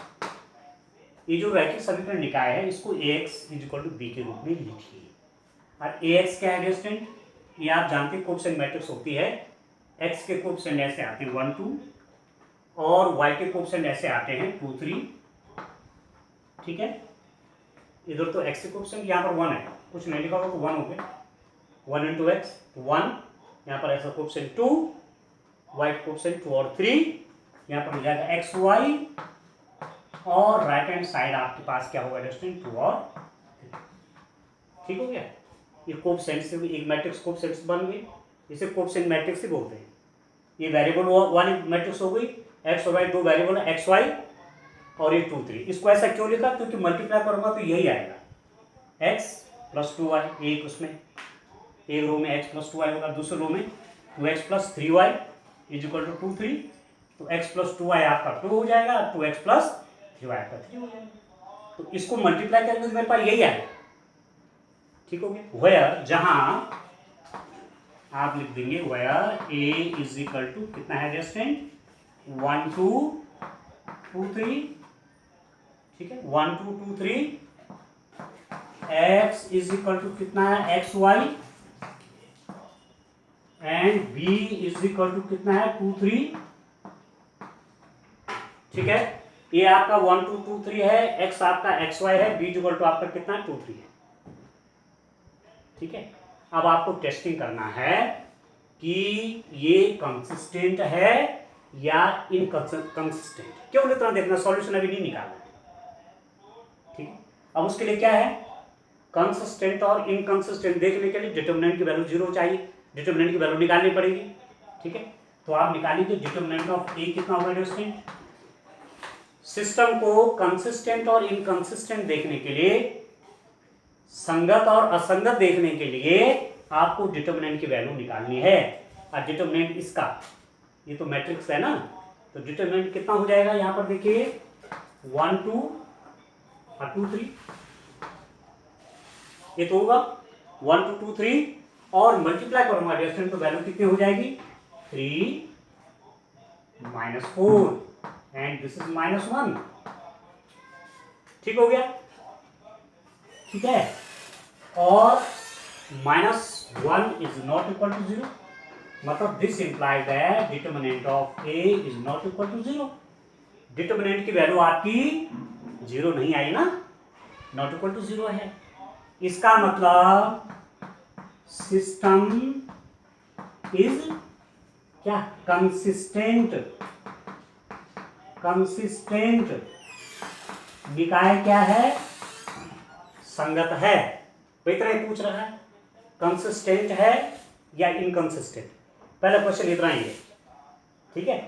ये जो रैखिक समीकरण निकाय है इसको ax is equal to b के रूप में लिखिए। और ax क्या है डिस्टेंट, ये आप जानते हैं कोएफिशिएंट मैट्रिक्स होती है, x के कोएफिशिएंट ऐसे आते हैं 1 2 और y के कोएफिशिएंट ऐसे आते हैं 2 3, ठीक है। इधर तो x के कोएफिशिएंट यहाँ पर 1 है, कुछ नहीं लिखा होगा तो 1 हो गया, 1 इंटू एक्स 1, यहाँ पर ऐसा कोएफिशिएंट 2, y कोएफिशिएंट 2 और 3, यहाँ पर हो जाएगा एक्स वाई, और राइट हैंड साइड आपके पास क्या होगा डिस्टेंट 2 और 3, ठीक हो गया। ये कोएफिशिएंट से एक मैट्रिक्स कोएफिशिएंट्स बन गए, इसे कोएफिशिएंट मैट्रिक्स ही बोलते हैं। ये वेरिएबल वन मैट्रिक्स हो गई, एक्स और वाई दो वेरिएबल है, एक्स वाई और ये 2 3। इसको ऐसा क्यों लिखा, क्योंकि मल्टीप्लाई करूंगा तो यही आएगा, एक्स प्लस 2y, एक उसमें एक रो में एक्स प्लस 2y होगा, दूसरे रो में 2x plus 3y is equal to 2 3, तो x प्लस 2y आपका 2 हो जाएगा, 2x प्लस 3y आपका 3 हो जाएगा। तो इसको मल्टीप्लाई करेंगे तो मेरे पास यही आएगा, ठीक हो गया। वेयर, जहां आप लिख देंगे where a is equal to कितना है डिस्टेंट 1 2 2 3, ठीक है, 1 2 2 3, x इज इक्वल टू कितना है x y, and b is equal to कितना है 2 3, ठीक है। ये आपका 1 2 2 3 है, x आपका एक्स वाई है, b इक्वल टू आपका कितना है 2 3 है, ठीक है। अब आपको टेस्टिंग करना है कि ये कंसिस्टेंट है या इनकंसिस्टेंट, क्यों इतना देखना, सॉल्यूशन अभी नहीं निकालना है, ठीक है। अब उसके लिए क्या है, कंसिस्टेंट और इनकंसिस्टेंट देखने के लिए डिटरमिनेंट की वैल्यू 0 चाहिए, डिटरमिनेंट की वैल्यू निकालनी पड़ेगी, ठीक है। तो आप निकालिए डिटरमिनेंट ऑफ ए कितना होगा डिस्टेंट। सिस्टम को कंसिस्टेंट और इनकंसिस्टेंट देखने के लिए, संगत और असंगत देखने के लिए आपको डिटरमिनेंट की वैल्यू निकालनी है। और डिटरमिनेंट इसका, ये तो मैट्रिक्स है ना, तो डिटरमिनेंट कितना हो जाएगा, यहां पर देखिए 1 2 और 2 3, ये तो होगा 1 2 2 3, और मल्टीप्लाई करूंगा डिस्टेंट तो वैल्यू कितनी हो जाएगी 3 -4 एंड दिस इज -1, ठीक हो गया, ठीक है। और -1 इज नॉट इक्वल टू 0, मतलब this implies that determinant of a is not equal to 0। Determinant की वैल्यू आपकी 0 नहीं आई ना, नॉट इक्वल टू 0 है। इसका मतलब सिस्टम इज क्या, कंसिस्टेंट, कंसिस्टेंट, निकाय क्या है, संगत है। इतना ही पूछ रहा है कंसिस्टेंट है या इनकंसिस्टेंट, पहला क्वेश्चन इतना ही है, ठीक है।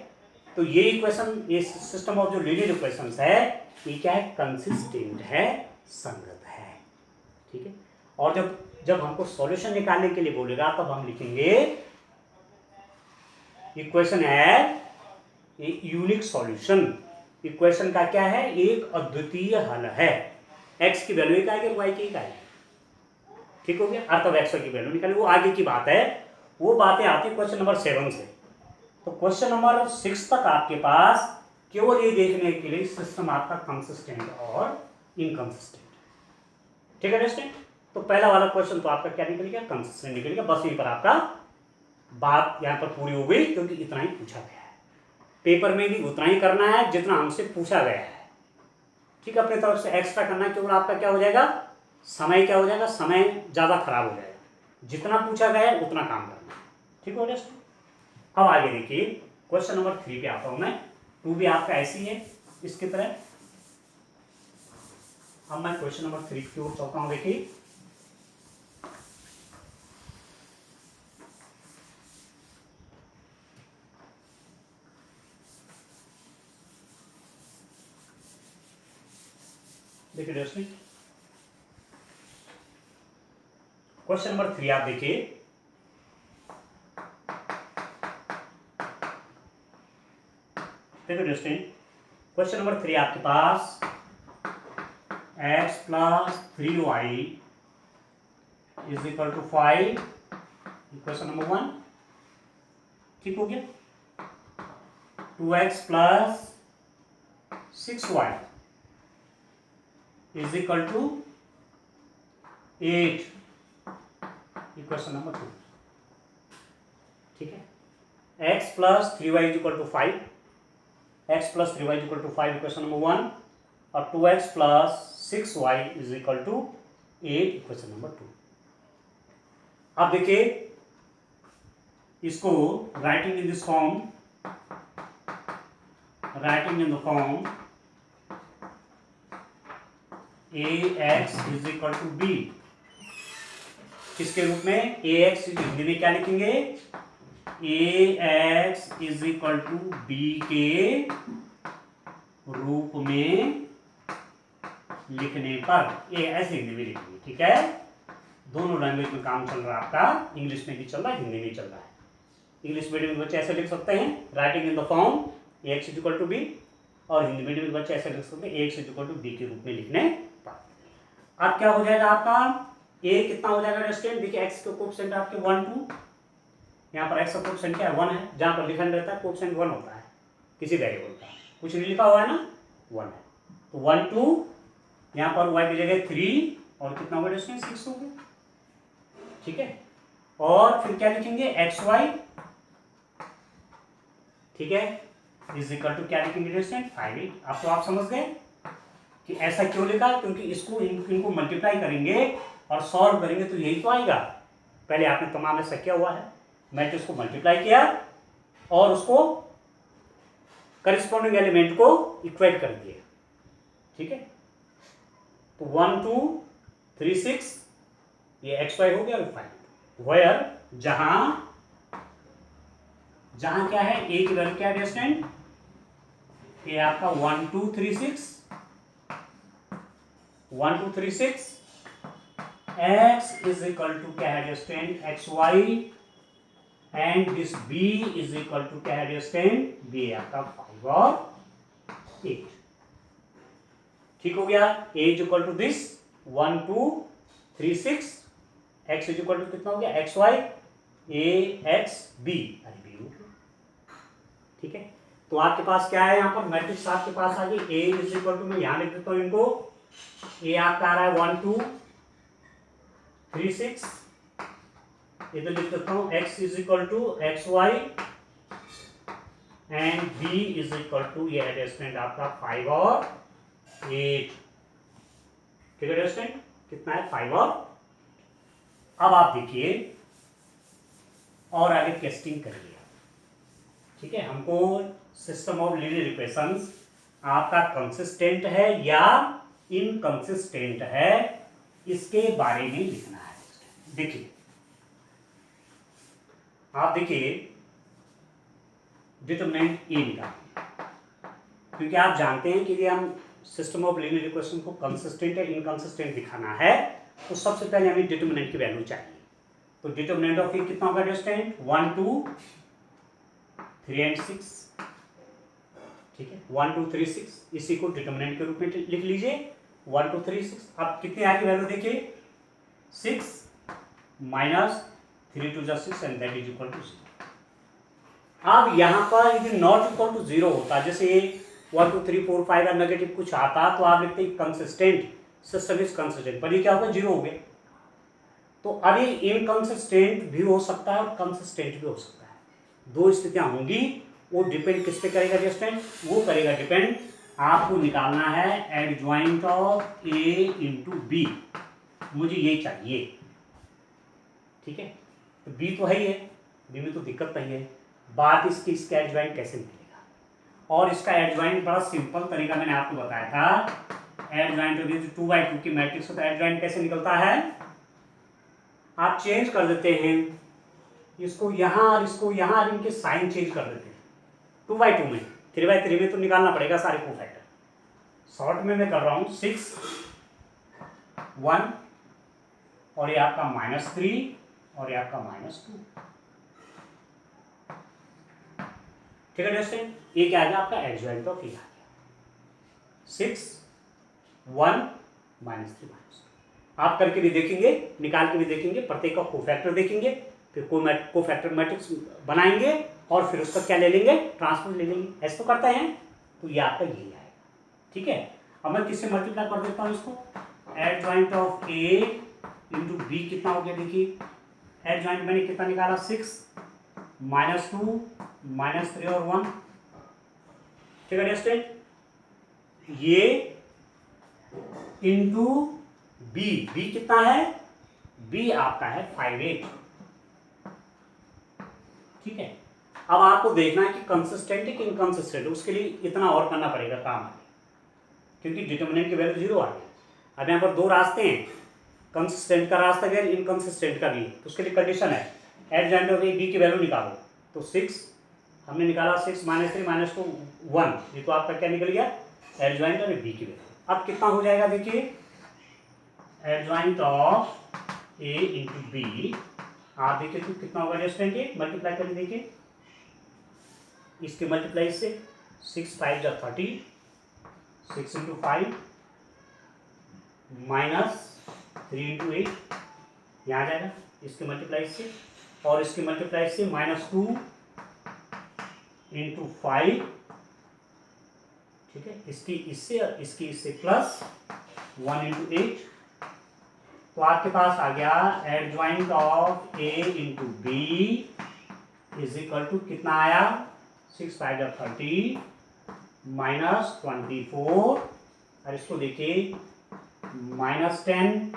तो ये इक्वेशन, ये सिस्टम ऑफ जो लीनियर इक्वेशंस है, ये क्या है, कंसिस्टेंट है, संगत है, ठीक है। और जब हमको सॉल्यूशन निकालने के लिए बोलेगा तब हम लिखेंगे इक्वेशन है यूनिक सॉल्यूशन। इक्वेशन का क्या है, एक अद्वितीय हल है। x की वैल्यू एक आएगी, y की एक आएगी, ठीक हो गया। अर्थ x की वैल्यू निकाली, वो आगे की बात है, वो बातें आती है क्वेश्चन नंबर 7 से। तो क्वेश्चन नंबर 6 तक आपके पास केवल ये देखने के लिए सिस्टम आपका कंसिस्टेंट और इनकंसिस्टेंट। ठीक है दोस्तों, तो पहला वाला क्वेश्चन तो आपका क्या निकल गया, कंसिस्टेंट निकल गया। बस यहीं पर आपका बात यहाँ पर पूरी हो गई, क्योंकि इतना ही पूछा गया है। पेपर में भी उतना ही करना है जितना हमसे पूछा गया है। ठीक है, अपने तरफ से एक्स्ट्रा करना है, केवल आपका क्या हो जाएगा, समय क्या हो जाएगा, समय ज़्यादा खराब हो जाएगा। जितना पूछा गया है उतना काम करना है। ठीक है दोस्तों, अब आगे देखिए क्वेश्चन नंबर 3 पे आता हूँ मैं। 2 भी आपका ऐसी ही है इसकी तरह। अब मैं क्वेश्चन नंबर 3 की ओर चलता हूँ। देखिए दोस्तों, क्वेश्चन नंबर 3 आप देखिए। देखो दोस्तों, क्वेश्चन नंबर 3 आपके पास x plus 3y is equal to 5, question number 1। ठीक हो गया। 2x plus 6y is equal to 8, question number 2। ठीक है, x plus 3y is equal to 5, x plus 3y is equal to 5, question number 1। और 2x plus 6y is equal to 8, question number 2। अब देखिए इसको writing in this form, writing in the form ax is equal to b, किसके रूप में, ax हिंदी में क्या लिखेंगे, ax is equal to b के रूप में लिखने पर, ये ऐसे हिंदी में लिखेंगे। ठीक है, दोनों लैंग्वेज में काम चल रहा है आपका, इंग्लिश में भी चल रहा है, हिंदी में भी चल रहा है। इंग्लिश मीडियम के बच्चे ऐसे लिख सकते हैं, writing in the form ax is equal to b, और हिंदी मीडियम के बच्चे ऐसे लिख सकते हैं ax is equal to b के रूप में लिखने पर। अब क्या हो जाएगा आपका, a कितना हो जाएगा स्टूडेंट, देखिए x के कोएफिशिएंट आपके 1 2, यहाँ पर x का कोएफिशिएंट क्या है, 1 है। जहाँ पर लिखा रहता है कोएफिशिएंट 1 होता है किसी वेरिएबल का, कुछ नहीं लिखा हुआ है ना, 1 है। तो 1 2, यहाँ पर y की जगह 3, और कितना होगा स्टूडेंट, 6 हो गया। ठीक है, और फिर क्या लिखेंगे, xy, ठीक है, इज इक्वल टू क्या लिखेंगे स्टूडेंट, 5 8। अब तो आप समझ गए कि ऐसा क्यों लिखा, क्योंकि इसको इनको मल्टीप्लाई करेंगे और सॉल्व करेंगे तो यही तो आएगा। पहले आपने तमाम ऐसा किया हुआ है, मैं तो इसको मल्टीप्लाई किया और उसको करिस्पॉन्डिंग एलिमेंट को इक्वेट कर दिया। ठीक है, तो 1 2 3 6 ये xy हो गया, और 5 वेयर जहां क्या है, a की वैल्यू क्या है स्टूडेंट, ये आपका 1 2 3 6 1 2 3 6, x इज इक्वल टू क्या है student, xy, and this b is equal to क्या है स्टूडेंट, b आपका 5 और 8। ठीक हो गया, a is equal to this 1 2 3 6, x is equal to कितना हो गया, xy, ax b, ठीक है। तो आपके पास क्या है, यहाँ पर मैट्रिक्स आपके पास आ गई, a इज इक्वल टू, मैं यहाँ लिख देता हूँ इनको, a आपका आ रहा है 1 2 3 6, इधर लिख देता हूँ x is equal to xy, and b is equal to ये एडजस्टमेंट आपका 5 और 8। ठीक है एडजस्टमेंट कितना है, 5 और। अब आप देखिए और आगे टेस्टिंग करिए। ठीक है, हमको सिस्टम ऑफ लीनियर इक्वेशंस आपका कंसिस्टेंट है या इनकंसिस्टेंट है, इसके बारे में लिखना है। देखिए आप देखिए डिटरमिनेंट ए निकालिए, क्योंकि आप जानते हैं कि यदि हम सिस्टम ऑफ लीनियर इक्वेशन को कंसिस्टेंट या इनकंसिस्टेंट दिखाना है तो सबसे पहले हमें डिटरमिनेंट की वैल्यू चाहिए। तो डिटरमिनेंट ऑफ ए कितना होगा स्टूडेंट, 1 2 3 एंड 6। ठीक है, 1 2 3 6, इसी को डिटरमिनेंट के रूप में लिख लीजिए, 1 2 3 6। अब कितने आगे वैल्यू देखिए, 6 minus 3 2 6 and that is equal to 0। अब यहाँ पर यदि नॉट इक्वल टू 0 होता, जैसे 1 2 3 4 5 या नेगेटिव कुछ आता तो आप लिखते कंसिस्टेंट, सिस्टम इज कंसिस्टेंट, पर ये क्या होगा, जीरो हो गया। तो अभी इनकंसिस्टेंट भी हो सकता है और कंसिस्टेंट भी हो सकता है, दो स्थितियां होंगी। वो डिपेंड किस पे करेगा स्टूडेंट, वो करेगा डिपेंड, आपको निकालना है adjoint of A into B, मुझे ये चाहिए, ठीक है। तो बी तो है ही है, बी में तो दिक्कत नहीं है, बात इसका एडजॉइंट कैसे निकलेगा। और इसका एडजॉइंट बड़ा सिंपल तरीका मैंने आपको बताया था, एडजॉइंट ऑफ 2/2 की मैट्रिक्स होता है, एडजॉइंट कैसे निकलता है, आप चेंज कर देते हैं इसको यहाँ और इसको यहाँ, और इनके साइन चेंज कर देते हैं। 2/2 में 3/3 में तो निकालना पड़ेगा सारे कोफैक्टर, शॉर्ट में मैं कर रहा हूँ 6 1 और ये आपका -3 और ये आपका -2, ठीक है दोस्तों। ये क्या आ गया आपका एडजॉइंट ऑफ ए आ गया, 6 1 -3 -2। आप करके भी देखेंगे, निकाल के भी देखेंगे, प्रत्येक का कोफैक्टर देखेंगे, फिर कोफैक्टर मैट्रिक्स बनाएंगे और फिर उसका क्या ले लेंगे, ट्रांसपोज ले लेंगे, ऐसे तो करते हैं। तो ये आपका यही आएगा, ठीक है। अब मैं किससे मल्टीप्लाई कर देता हूँ इसको, adjoint of A into B कितना हो गया, देखिए एडजॉइंट मैंने कितना निकाला, 6 -2 -3 और 1, ठीक है स्टूडेंट। ये इंटू बी, बी कितना है, बी आपका है 5/8, ठीक है। अब आपको देखना है कि कंसिस्टेंट है कि इनकंसिस्टेंट, उसके लिए इतना और करना पड़ेगा काम, क्योंकि डिटर्मिनेंट की वैल्यू 0 आ गई। अब यहाँ पर दो रास्ते हैं, कंसिस्टेंट का रास्ता भी है, इनकंसिस्टेंट का भी, तो उसके लिए कंडीशन है एडजॉइंट ऑफ ए बी की वैल्यू निकालो। तो 6 हमने निकाला, 6 -3 -2 1, ये तो आपका क्या निकल गया, एडजॉइंट ऑफ ए बी की वैल्यू। अब कितना हो जाएगा, देखिए adjoint of A into B, आप देखिए तो कितना होगा स्टूडेंट, ये मल्टीप्लाई करके देखिए, इसके मल्टीप्लाई से 6 5 जा 30, 6 इंटू 5 -3 इंटू 8 यहाँ आ जाएगा, इसके मल्टीप्लाई से, और इसके मल्टीप्लाई से -2 इंटू 5, ठीक है, इसकी इससे और इसकी इससे प्लस 1 इंटू 8। तो आपके पास आ गया adjoint of A into B is equal to कितना आया, 6 5 जा 30 -24, और इसको देखिए -10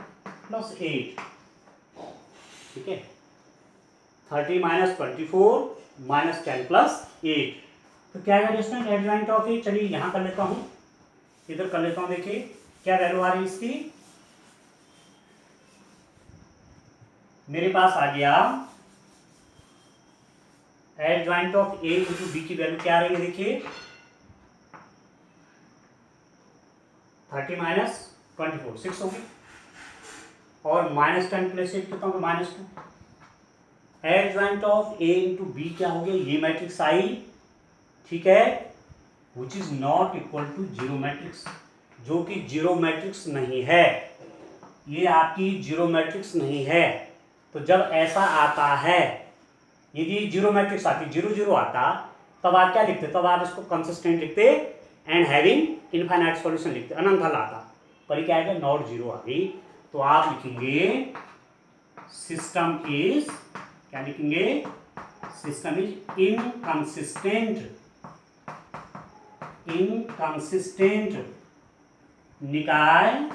+ 8, ठीक है, 30 -24 -10 + 8, तो क्या है स्टूडेंट एडजॉइंट ऑफ ए। चलिए यहाँ कर लेता हूँ, इधर कर लेता हूँ, देखिए क्या वैल्यू आ रही है इसकी, मेरे पास आ गया adjoint of A into B की वैल्यू क्या आ रही है, देखिए 30 -24 6 होगी, और -10 + 8 कितना होगा, -2। Adjoint of A into B क्या हो गया, ये मैट्रिक्स आई, ठीक है, which is not equal to zero matrix, जो कि जीरो मैट्रिक्स नहीं है, ये आपकी जीरो मैट्रिक्स नहीं है। तो जब ऐसा आता है, यदि जीरो मैट्रिक्स आती, 0 0 आता, तब आप क्या लिखते, तब आप इसको कंसिस्टेंट लिखते एंड हैविंग इनफाइनाइट सॉल्यूशन लिखते, अनंत हल आता, पर क्या आएगा, नॉट जीरो आ गई, तो आप लिखेंगे सिस्टम इज, क्या लिखेंगे, सिस्टम इज इनकंसिस्टेंट, इनकंसिस्टेंट निकाय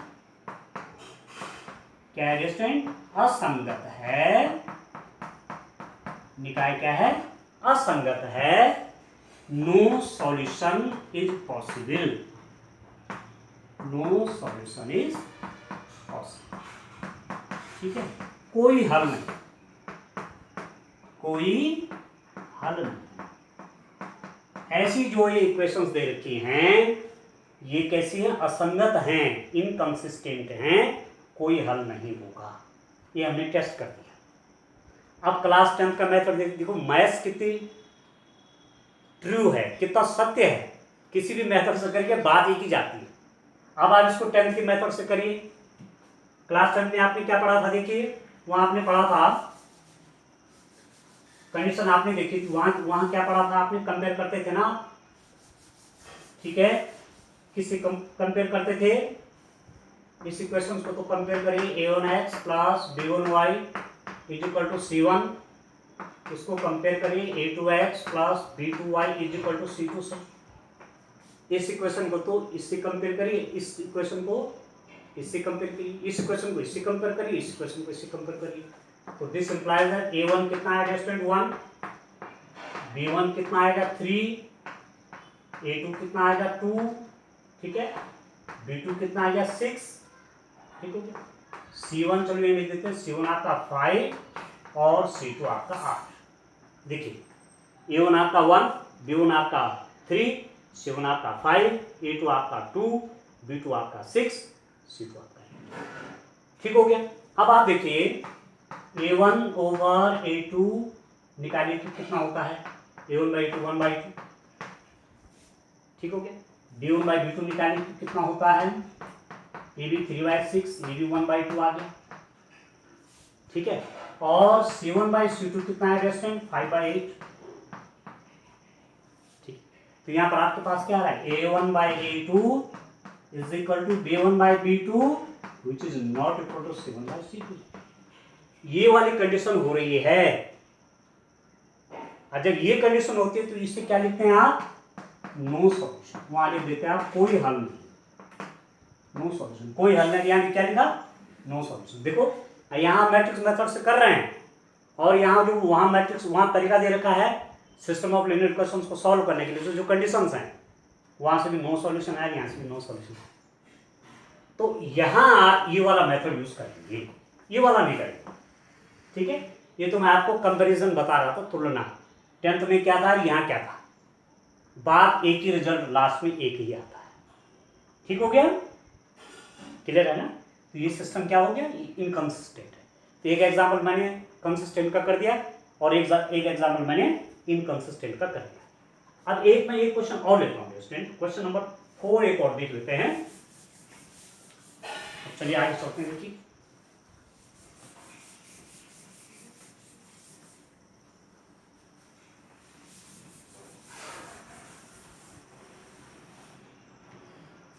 क्या है स्टूडेंट, असंगत है, निकाय क्या है, असंगत है, no solution is possible, no solution is possible, ठीक है, कोई हल नहीं, कोई हल नहीं। ऐसी जो ये इक्वेशंस दे रखी हैं, ये कैसी हैं, असंगत हैं, इनकंसिस्टेंट हैं, कोई हल नहीं होगा, ये हमने टेस्ट कर दिया। अब क्लास 10 का मेथड देखो, मैथ्स कितनी ट्रू है, कितना सत्य है, किसी भी मेथड से करके बात एक ही जाती है। अब आप इसको 10th के मेथड से करिए। क्लास 10 में आपने क्या पढ़ा था, देखिए वहां आपने पढ़ा था कंडीशन, आपने देखी थी, वहां क्या पढ़ा था आपने, कंपेयर करते थे ना, ठीक है, किससे कंपेयर करते थे इस इक्वेशन को? तो कंपेयर करिए a1x plus b1y is equal to c1, इसको कंपेयर करिए a2x plus b2y is equal to c2 इस इक्वेशन को तो इससे कंपेयर करिए, इस इक्वेशन को इससे कंपेयर करिए, इस इक्वेशन को इससे कंपेयर करिए, इस इक्वेशन को इससे कंपेयर करिए। तो दिस इंप्लाइज दैट a1 कितना आएगा स्टूडेंट 1, b1 कितना आएगा 3, a2 कितना आएगा 2, ठीक है, b2 कितना आएगा 6, ठीक है। c1 चलिए लिख देते हैं, c1 आपका 5 और c2 आपका 8। देखिए a1 आपका 1, b1 आपका 3, c1 आपका 5, a2 आपका 2, b2 आपका 6, c2 आपका 8। ठीक हो गया। अब आप देखिए a1 ओवर a2 निकालिए तो कितना होता है, a1 बाई 2 1 बाई 2, ठीक हो गया। b1 बाई b2 निकालिए तो कितना होता है, ये भी 3 बाई 6, ये भी 1 बाई 2 आ गया, ठीक है। और c1 बाई c2 कितना है रेस्टेंट 5 बाई 8, ठीक। तो यहाँ पर आपके पास क्या आ रहा है, a1 by a2 is equal to b1 by b2 which is not equal to c1 by c2। ये वाली कंडीशन हो रही है, और जब ये कंडीशन होती है तो इससे क्या लिखते हैं आप, नो सॉल्यूशन। वहां लिख देते हैं आप कोई हल नहीं, नो सॉल्यूशन, कोई हल नहीं। यहाँ क्या लिखा, नो सॉल्यूशन। देखो यहाँ मैट्रिक्स मेथड से कर रहे हैं, और यहाँ जो वहाँ मैट्रिक्स वहाँ तरीका दे रखा है सिस्टम ऑफ लीनियर इक्वेशंस को सॉल्व करने के लिए, जो कंडीशंस हैं वहाँ से भी नो सॉल्यूशन आया, यहाँ से भी नो सॉल्यूशन। तो यहाँ आप ये वाला मेथड यूज करेंगे, ये वाला नहीं करेंगे, ठीक है। ये तो मैं आपको कंपैरिजन बता रहा था, तुलना। 10th में क्या था, यहाँ क्या था, बात एक ही, रिजल्ट लास्ट में एक ही आता है। ठीक हो गया, क्लियर है ना। तो ये सिस्टम क्या हो गया, इनकंसिस्टेंट है। तो एक एग्जाम्पल मैंने कंसिस्टेंट का कर दिया, और एक एग्जाम्पल मैंने इनकंसिस्टेंट का कर दिया। अब मैं एक क्वेश्चन और लेता हूँ स्टूडेंट, क्वेश्चन नंबर 4 एक और देख लेते हैं। चलिए आगे चलते हैं। देखिए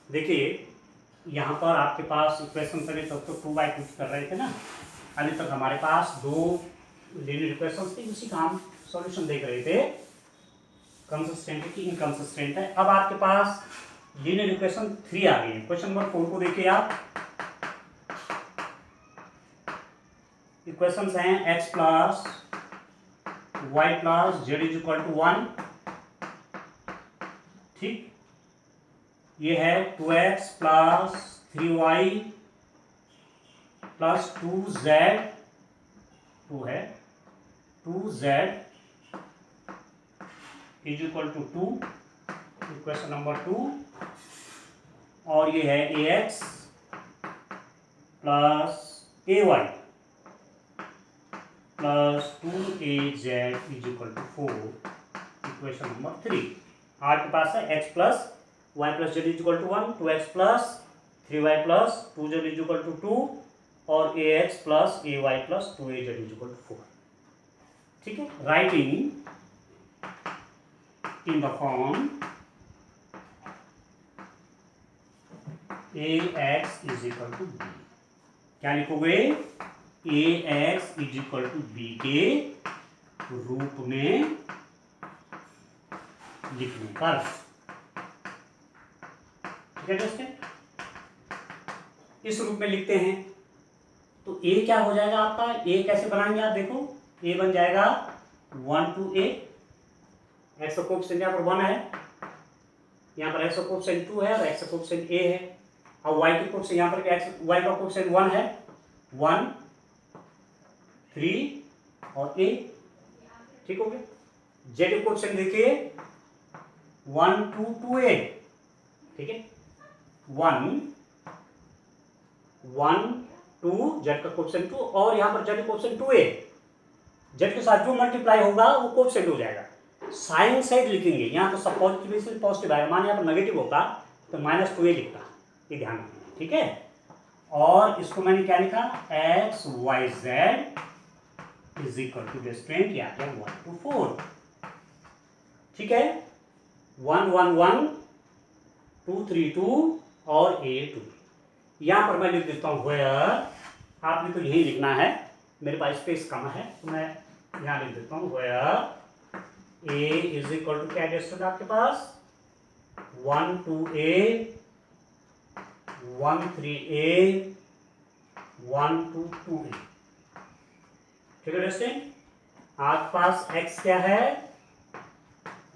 देखिए यहाँ पर आपके पास इक्वेशन पहले तब तो 2 बाई 2 कर रहे थे ना, अभी तक हमारे पास 2 लीनियर इक्वेशंस थी, उसी का हम सॉल्यूशन देख रहे थे, कंसिस्टेंट है कि इनकंसिस्टेंट है। अब आपके पास लीनियर इक्वेशन 3 आ गई है। क्वेश्चन नंबर 4 को देखिए आप, इक्वेशंस हैं x plus y plus z is equal to 1, ठीक। ये है 2x plus 3y plus 2z, 2 है 2z is equal to 2, equation number 2। और ये है ax plus ay plus 2az is equal to 4, equation number 3। आपके पास है x plus y plus z is equal to 1, 2x plus 3y plus 2z is equal to 2, और ax plus ay plus 2az is equal to 4, ठीक है। Writing in the form ax is equal to b, क्या लिखोगे, ax is equal to b के रूप में लिखने पर, ठीक है दोस्तों, इस रूप में लिखते हैं। तो a क्या हो जाएगा आपका, a कैसे बनाएंगे आप देखो, a बन जाएगा 1 to a, x का कोएफिशिएंट यहाँ पर 1 है, यहाँ पर x का कोएफिशिएंट 2 है और x का कोएफिशिएंट a है, और y के कोएफिशिएंट यहाँ पर y का कोएफिशिएंट 1 है, 1 3 और a, ठीक हो गया। z के कोएफिशिएंट देखिए 1 2 2a, ठीक है, 1 1 2 जेड का कोएफिशिएंट 2, और यहाँ पर जेड का कोएफिशिएंट 2a, जेड के साथ जो मल्टीप्लाई होगा वो कोएफिशिएंट हो जाएगा। साइन साइड लिखेंगे, यहाँ तो सब पॉजिटिव आएगा, मान यहाँ पर नेगेटिव होता तो -2a लिखता, ये ध्यान रखना, ठीक है। और इसको मैंने क्या लिखा, x y z is equal to distant या 1 to 4, ठीक है। 1 1 1 232 और ए 2। यहाँ पर मैं लिख देता हूँ वेयर, आपने तो यही लिखना है, मेरे पास स्पेस कम है तो मैं यहाँ लिख देता हूँ where A is equal to क्या डिस्टेंस आपके पास 1 2a 1 3a 1 2 2a। ठीक है डिस्टेंस, आपके पास x क्या है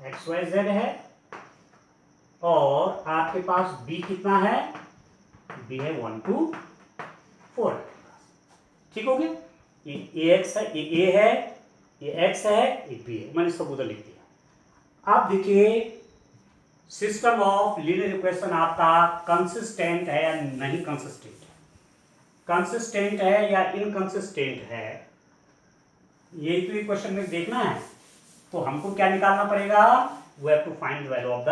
एक्स वाई जेड है, और आपके पास b कितना है b है 1 2 4 है। ठीक हो गया, ये ax है, ये a है, ये x है, ये b है, मैंने सब उधर लिख दिया। अब देखिए सिस्टम ऑफ लीनियर इक्वेशन आपका कंसिस्टेंट है या नहीं कंसिस्टेंट है, कंसिस्टेंट है या इनकंसिस्टेंट है, ये तो क्वेश्चन में देखना है। तो हमको क्या निकालना पड़ेगा, we have to find the value of the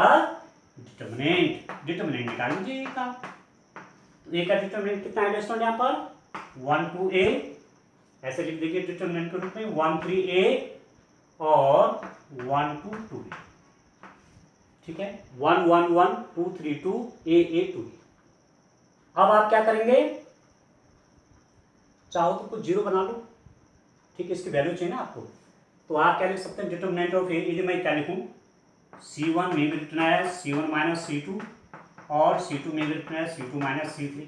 determinant. Determinant निकाल लीजिए का, तो ए का डिटरमिनेंट कितना है दोस्तों, यहाँ पर 1 2a ऐसे लिख देखिए डिटरमिनेंट के रूप में 1 3a और 1 2 2a। ठीक है, 1 1 1 2 3 2 a 2। अब आप क्या करेंगे, चाहो तो कुछ जीरो बना लो, ठीक है, इसकी वैल्यू चाहिए ना आपको, तो आप क्या लिख सकते हैं डिटरमिनेंट ऑफ ए, मैं क्या लिखूं c1 में लिखना है c1 माइनस c2 और c2 में लिखना है c2 माइनस c3।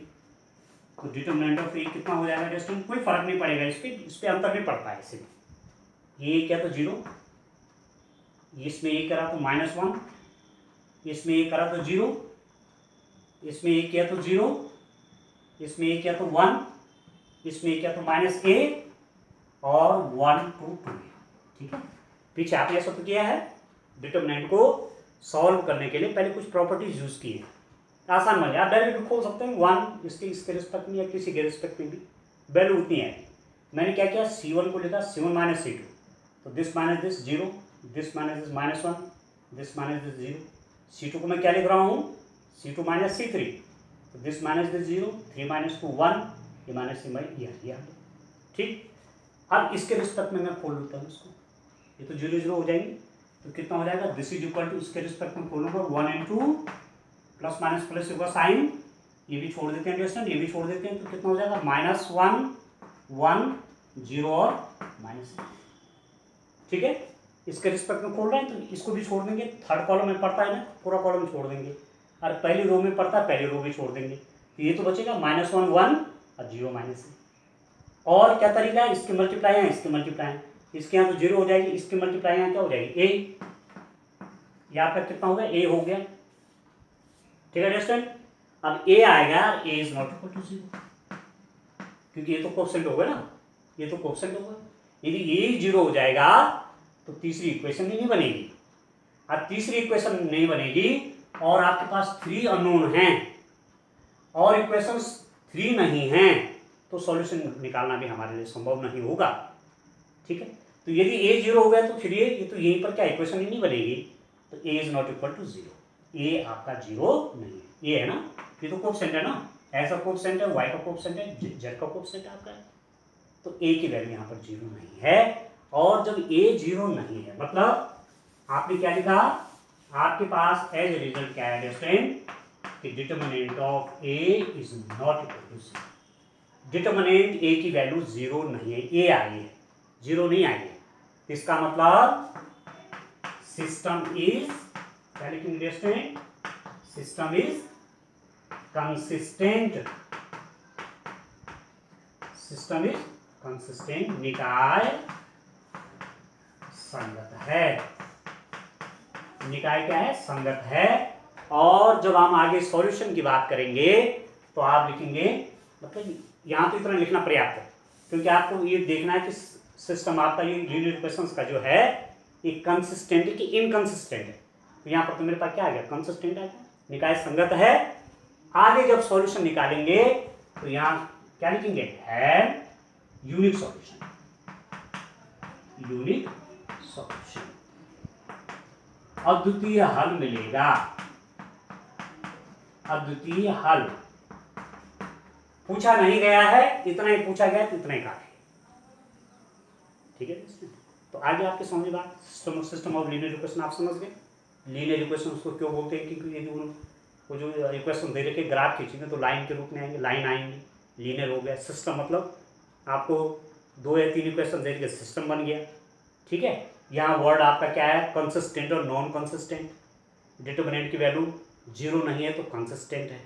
तो डिटरमिनेंट ऑफ ए कितना हो जाएगा दोस्तों, कोई फर्क नहीं पड़ेगा, इस पे अंतर नहीं पड़ता है इससे। ये क्या तो जीरो, इसमें एक करा तो -1, इसमें एक करा तो जीरो, इसमें एक किया तो जीरो, इसमें एक किया तो 1, इसमें एक किया तो -a और 1 2 2। ठीक है, पीछे आपने ऐसा तो किया है, डिटरमिनेंट को सॉल्व करने के लिए पहले कुछ प्रॉपर्टीज यूज की है, आसान बन जाए, आप डायरेक्ट भी खोल सकते हैं 1 इसके रिस्पेक्ट में या किसी के रिस्पेक्ट में भी वैल्यू उतनी है। मैंने क्या किया c1 को लिखा c1 माइनस c2, तो this minus this zero, this minus this -1, this minus this zero. c2 को मैं क्या लिख रहा हूँ c2 माइनस c3, तो this minus this zero, 3 minus 2 1, ये माइनस से ये। ठीक, अब इसके रिस्पेक्ट में मैं खोल लेता हूँ इसको, ये तो 0 0 हो जाएंगे, तो कितना हो जाएगा दिस इज इक्वल टू, इसके रिस्पेक्ट में खोलूंगा 1 इंटू प्लस माइनस प्लस होगा साइन, ये भी छोड़ देते हैं क्वेश्चन, ये भी छोड़ देते हैं, तो कितना हो जाएगा -1 1 0 और -1। ठीक है, इसके रिस्पेक्ट में खोल रहे हैं तो इसको भी छोड़ देंगे, थर्ड कॉलम में पड़ता है ना, पूरा कॉलम छोड़ देंगे, और पहली रो में पड़ता है पहली रो भी छोड़ देंगे, तो ये तो बचेगा -1 1 और 0 -1। और क्या तरीका है, इसके मल्टीप्लाई है, इसके मल्टीप्लाई है, इसके यहाँ तो 0 हो जाएगी, इसके मल्टीप्लाई यहाँ क्या हो जाएगी a, यहाँ पर कितना हो गया a हो गया। ठीक है अंडरस्टैंड, अब a आएगा, a is not equal to 0, क्योंकि ये तो कोएफिशिएंट होगा ना, ये तो कोएफिशिएंट होगा, यदि a 0 हो जाएगा तो तीसरी इक्वेशन नहीं बनेगी, अब तीसरी इक्वेशन नहीं बनेगी और आपके पास 3 अननोन हैं और इक्वेशंस 3 नहीं हैं, तो सॉल्यूशन निकालना भी हमारे लिए संभव नहीं होगा। ठीक है, तो यदि a 0 हो गया तो फिर ये तो यहीं पर क्या इक्वेशन ही नहीं बनेगी, तो a is not equal to 0, a आपका 0 नहीं है, ये है ना, ये तो कोएफिशिएंट है ना, ऐसा कोएफिशिएंट है, y का कोएफिशिएंट है, z का कोएफिशिएंट आपका है, तो a की वैल्यू यहाँ पर 0 नहीं है। और जब a 0 नहीं है मतलब आपने क्या लिखा, आपके पास एज ए रिजल्ट क्या है स्टूडेंट, कि determinant of a is not equal to 0, determinant a की वैल्यू 0 नहीं है, a आई है, 0 नहीं आई है, इसका मतलब सिस्टम इज, क्या लिखेंगे student, system is consistent, system is consistent, निकाय संगत है, निकाय क्या है संगत है। और जब हम आगे सॉल्यूशन की बात करेंगे तो आप लिखेंगे, मतलब यहाँ तो इतना लिखना पर्याप्त है, क्योंकि आपको ये देखना है कि सिस्टम आपका ये लीनियर इक्वेशंस का जो है ये कंसिस्टेंट है कि इनकंसिस्टेंट है, तो यहाँ पर तो मेरे पास क्या आ गया कंसिस्टेंट आ गया, निकाय संगत है। आगे जब सॉल्यूशन निकालेंगे तो यहाँ क्या लिखेंगे, है यूनिक सॉल्यूशन, यूनिक सॉल्यूशन, अद्वितीय हल मिलेगा, अद्वितीय हल पूछा नहीं गया है, इतना ही पूछा गया तो इतना ही काफी। ठीक है, तो आगे आपके समझ बात, सिस्टम ऑफ लीनियर इक्वेशन आप समझ गए, लीनियर इक्वेशन उसको क्यों बोलते हैं, क्योंकि ये दोनों वो जो इक्वेशन दे रखे ग्राफ खींचेंगे तो लाइन के रूप में आएंगे, लाइन आएंगी, लीनियर हो गया। सिस्टम मतलब आपको 2 या 3 इक्वेशन दे के सिस्टम बन गया, ठीक है। यहाँ वर्ड आपका क्या है, कंसिस्टेंट और नॉन कंसिस्टेंट। डिटर्मिनेंट की वैल्यू 0 नहीं है तो कंसिस्टेंट है,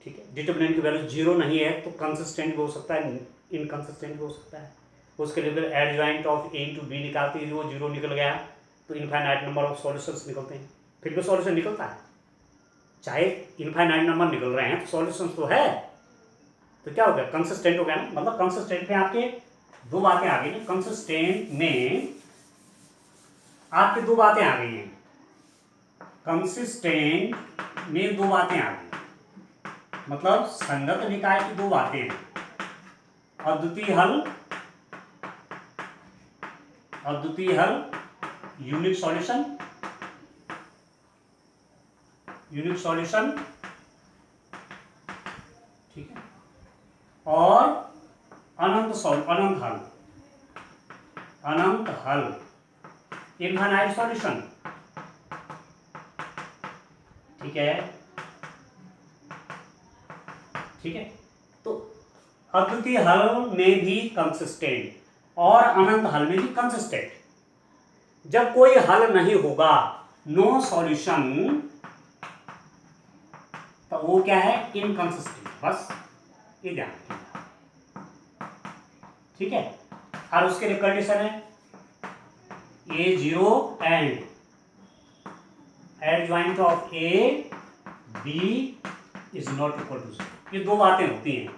ठीक है। डिटर्मिनेंट की वैल्यू 0 नहीं है तो कंसिस्टेंट भी हो सकता है, इनकंसिस्टेंट भी हो सकता है। उसके लिए फिर adjoint of A into B निकालते हैं, वो 0 निकल गया तो इनफाइनाइट नंबर ऑफ सॉल्यूशंस निकलते हैं, फिर भी सॉल्यूशन निकलता है। चाहे इनफाइनाइट नंबर निकल रहे हैं तो सॉल्यूशन तो है, तो क्या हो गया, कंसिस्टेंट हो गया ना। मतलब कंसिस्टेंट में आपके दो बातें आ गई ना, कंसिस्टेंट में आपकी दो बातें आ गई हैं, कंसिस्टेंट में दो बातें आ गई, मतलब संगत निकाय की दो बातें हैं, अद्वितीय हल, अद्वितीय हल, यूनिक सॉल्यूशन, यूनिक सॉल्यूशन, ठीक है, और अनंत हल, अनंत हल, इनफाइनाइट सॉल्यूशन, ठीक है, ठीक है। तो अद्वितीय हल में भी कंसिस्टेंट और अनंत हल में भी कंसिस्टेंट। जब कोई हल नहीं होगा, नो सॉल्यूशन, तो वो क्या है, इनकंसिस्टेंट, बस ये ध्यान रखिएगा, ठीक है। और उसके लिए कंडीशन है A0 and adjoint of A B is not equal to 0। ये दो बातें होती हैं,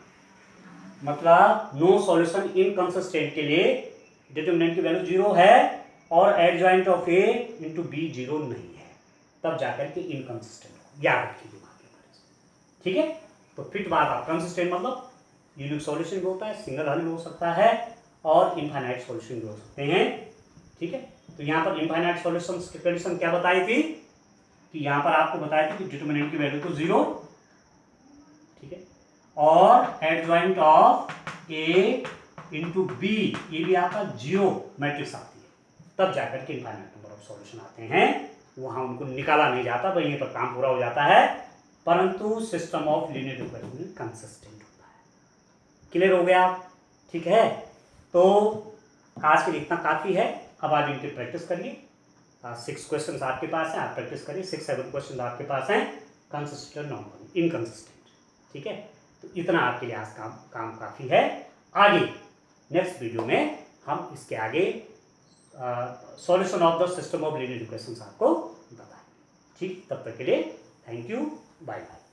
मतलब नो सॉल्यूशन इनकंसिस्टेंट के लिए डिटर्मिनेंट की वैल्यू 0 है और adjoint of A into B 0 नहीं है, तब जाकर के इनकंसिस्टेंट हो, याद रखिए दिमाग के बारे में, ठीक है। तो फिट बात आप, कंसिस्टेंट मतलब यूनिक सॉल्यूशन भी होता है, सिंगल हल भी हो सकता है और इनफाइनाइट सॉल्यूशन भी हो सकते हैं, ठीक है। तो यहाँ पर इनफाइनाइट सॉल्यूशन की कंडीशन क्या बताई थी कि यहाँ पर आपको बताया था कि डिटर्मिनेंट की वैल्यू तो 0, ठीक है, और adjoint of A into B, ये भी आपका 0 मैट्रिक्स आती है, तब जाकर के इनफाइनाइट नंबर ऑफ सॉल्यूशन आते हैं, वहां उनको निकाला नहीं जाता, वहीं पर काम पूरा हो जाता है, परंतु सिस्टम ऑफ लीनियर इक्वेशन में कंसिस्टेंट होता है। क्लियर हो गया, ठीक है। तो आज के लिए इतना काफी है, अब आप इनकी प्रैक्टिस करिए। 6 क्वेश्चन आपके पास हैं, आप प्रैक्टिस करिए। 6-7 क्वेश्चन आपके पास हैं, कंसिस्टेंट नॉन इनकंसिस्टेंट, ठीक है। तो इतना आपके लिए आज काम काफी है। आगे नेक्स्ट वीडियो में हम इसके आगे solution of the system of linear equations आपको बताएंगे, ठीक। तब तक के लिए थैंक यू, बाय बाय।